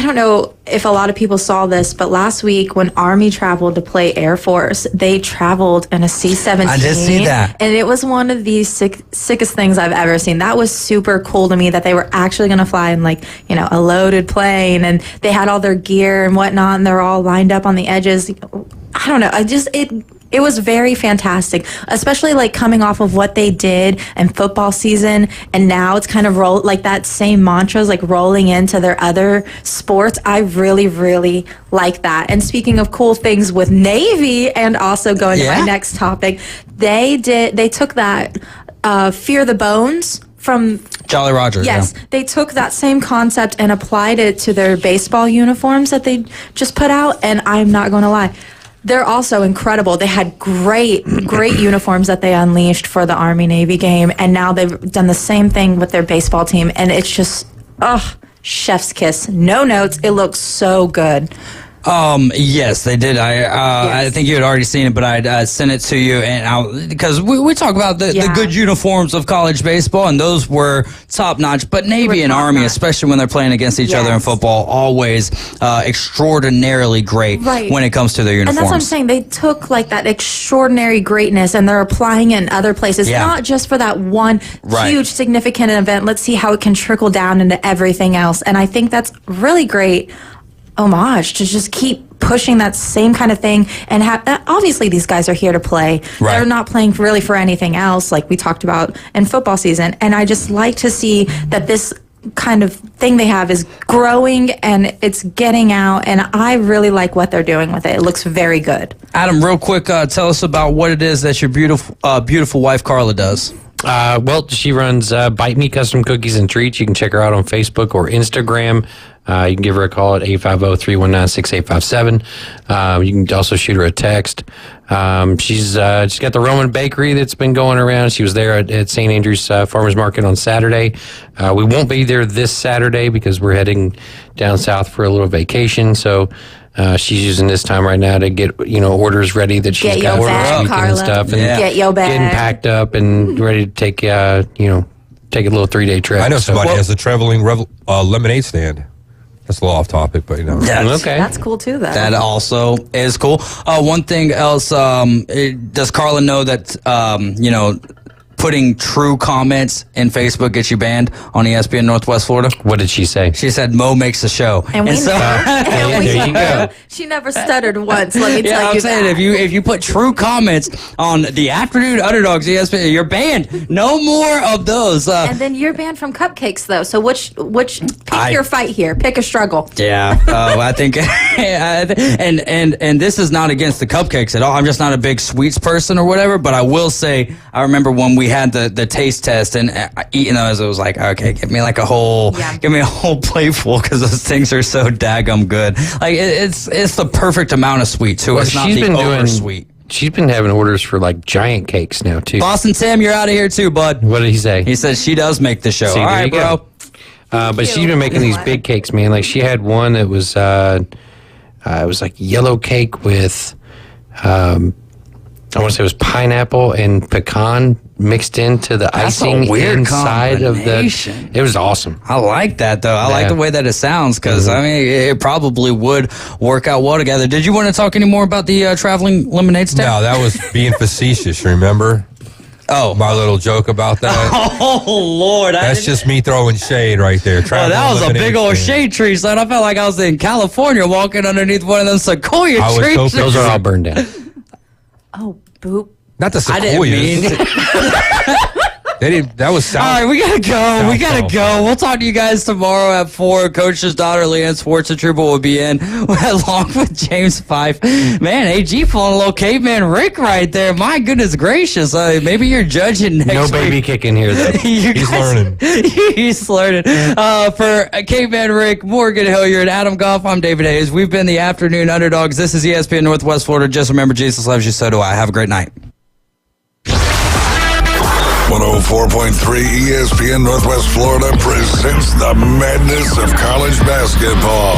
don't know if a lot of people saw this, but last week when Army traveled to play Air Force, they traveled in a C-17. I did see that. And it was one of the sickest things I've ever seen. That was super cool to me that they were actually going to fly in a loaded plane, and they had all their gear and whatnot, and they're all lined up on the edges. I don't know. It was very fantastic, especially coming off of what they did in football season, and now it's kind of that same mantra is rolling into their other sports. I really, really like that. And speaking of cool things with Navy, and also going to my next topic, they took that Fear the Bones from Jolly Roger. Yes, yeah. They took that same concept and applied it to their baseball uniforms that they just put out, and I'm not going to lie. They're also incredible. They had great uniforms that they unleashed for the Army-Navy game, and now they've done the same thing with their baseball team, and it's just, chef's kiss. No notes. It looks so good. Yes, they did. I think you had already seen it, but I'd sent it to you, and because we talk about the good uniforms of college baseball, and those were top notch. But Navy and Army, especially when they're playing against each other in football, always extraordinarily great when it comes to their uniforms. And that's what I'm saying. They took that extraordinary greatness and they're applying it in other places, not just for that one huge significant event. Let's see how it can trickle down into everything else. And I think that's really great homage to just keep pushing that same kind of thing, and obviously these guys are here to play. They're not playing really for anything else, like we talked about in football season. And I just like to see that this kind of thing they have is growing and it's getting out, and I really like what they're doing with it. It looks very good. Adam, real quick, tell us about what it is that your beautiful wife Carla does. Well, she runs Bite Me Custom Cookies and Treats. You can check her out on Facebook or Instagram. You can give her a call at 850-319-6857. You can also shoot her a text. She's got the Roman Bakery that's been going around. She was there at St. Andrew's Farmers Market on Saturday. We won't be there this Saturday because we're heading down south for a little vacation. So she's using this time right now to get orders ready that she's got orders this weekend and stuff, and get your bag, getting packed up and ready to take take a little 3-day trip. I know somebody has a traveling lemonade stand. That's a little off topic, but that's cool too. That also is cool. One thing else, does Carla know that putting true comments in Facebook gets you banned on ESPN Northwest Florida? What did she say? She said Mo makes the show. And we know. There you go. She never stuttered once, let me tell you. I'm saying if you put true comments on the Afternoon Underdogs ESPN, you're banned. No more of those. And then you're banned from cupcakes, though. So which pick your fight here. Pick a struggle. Yeah, I think, and this is not against the cupcakes at all. I'm just not a big sweets person or whatever. But I will say, I remember when we had the taste test and eating those, it was like, okay, give me a whole plateful because those things are so daggum good. Like it's the perfect amount of sweet too. It's not the over sweet. She's been having orders for like giant cakes now too. Boston Sam, you're out of here too, bud. What did he say? He says she does make the show. See, all right, bro. But she's been making these big cakes, man. Like she had one that was it was like yellow cake with I want to say it was pineapple and pecan mixed into the icing inside of the. It was awesome. I like that though. I like the way that it sounds because I mean it probably would work out well together. Did you want to talk any more about the traveling lemonade stand? No, that was being facetious. Remember? Oh, my little joke about that. Oh Lord, that's just me throwing shade right there. Well, that was a big old shade tree, son. I felt like I was in California walking underneath one of them sequoia trees. Those are all burned down. Oh, boop. Not the sequoias. I didn't mean that was south. All right, we gotta go. We gotta go. We'll talk to you guys tomorrow at 4. Coach's daughter, Leanne Swartz, and Trooper will be in along with James Fife. Man, AG pulling a little caveman Rick right there. My goodness gracious. Maybe you're judging next No week. baby kicking here, though. He's learning. He's learning. For Caveman Rick, Morgan Hilliard, Adam Goff, I'm David Hayes. We've been the Afternoon Underdogs. This is ESPN Northwest Florida. Just remember, Jesus loves you, so do I. Have a great night. 104.3 ESPN Northwest Florida presents the madness of college basketball.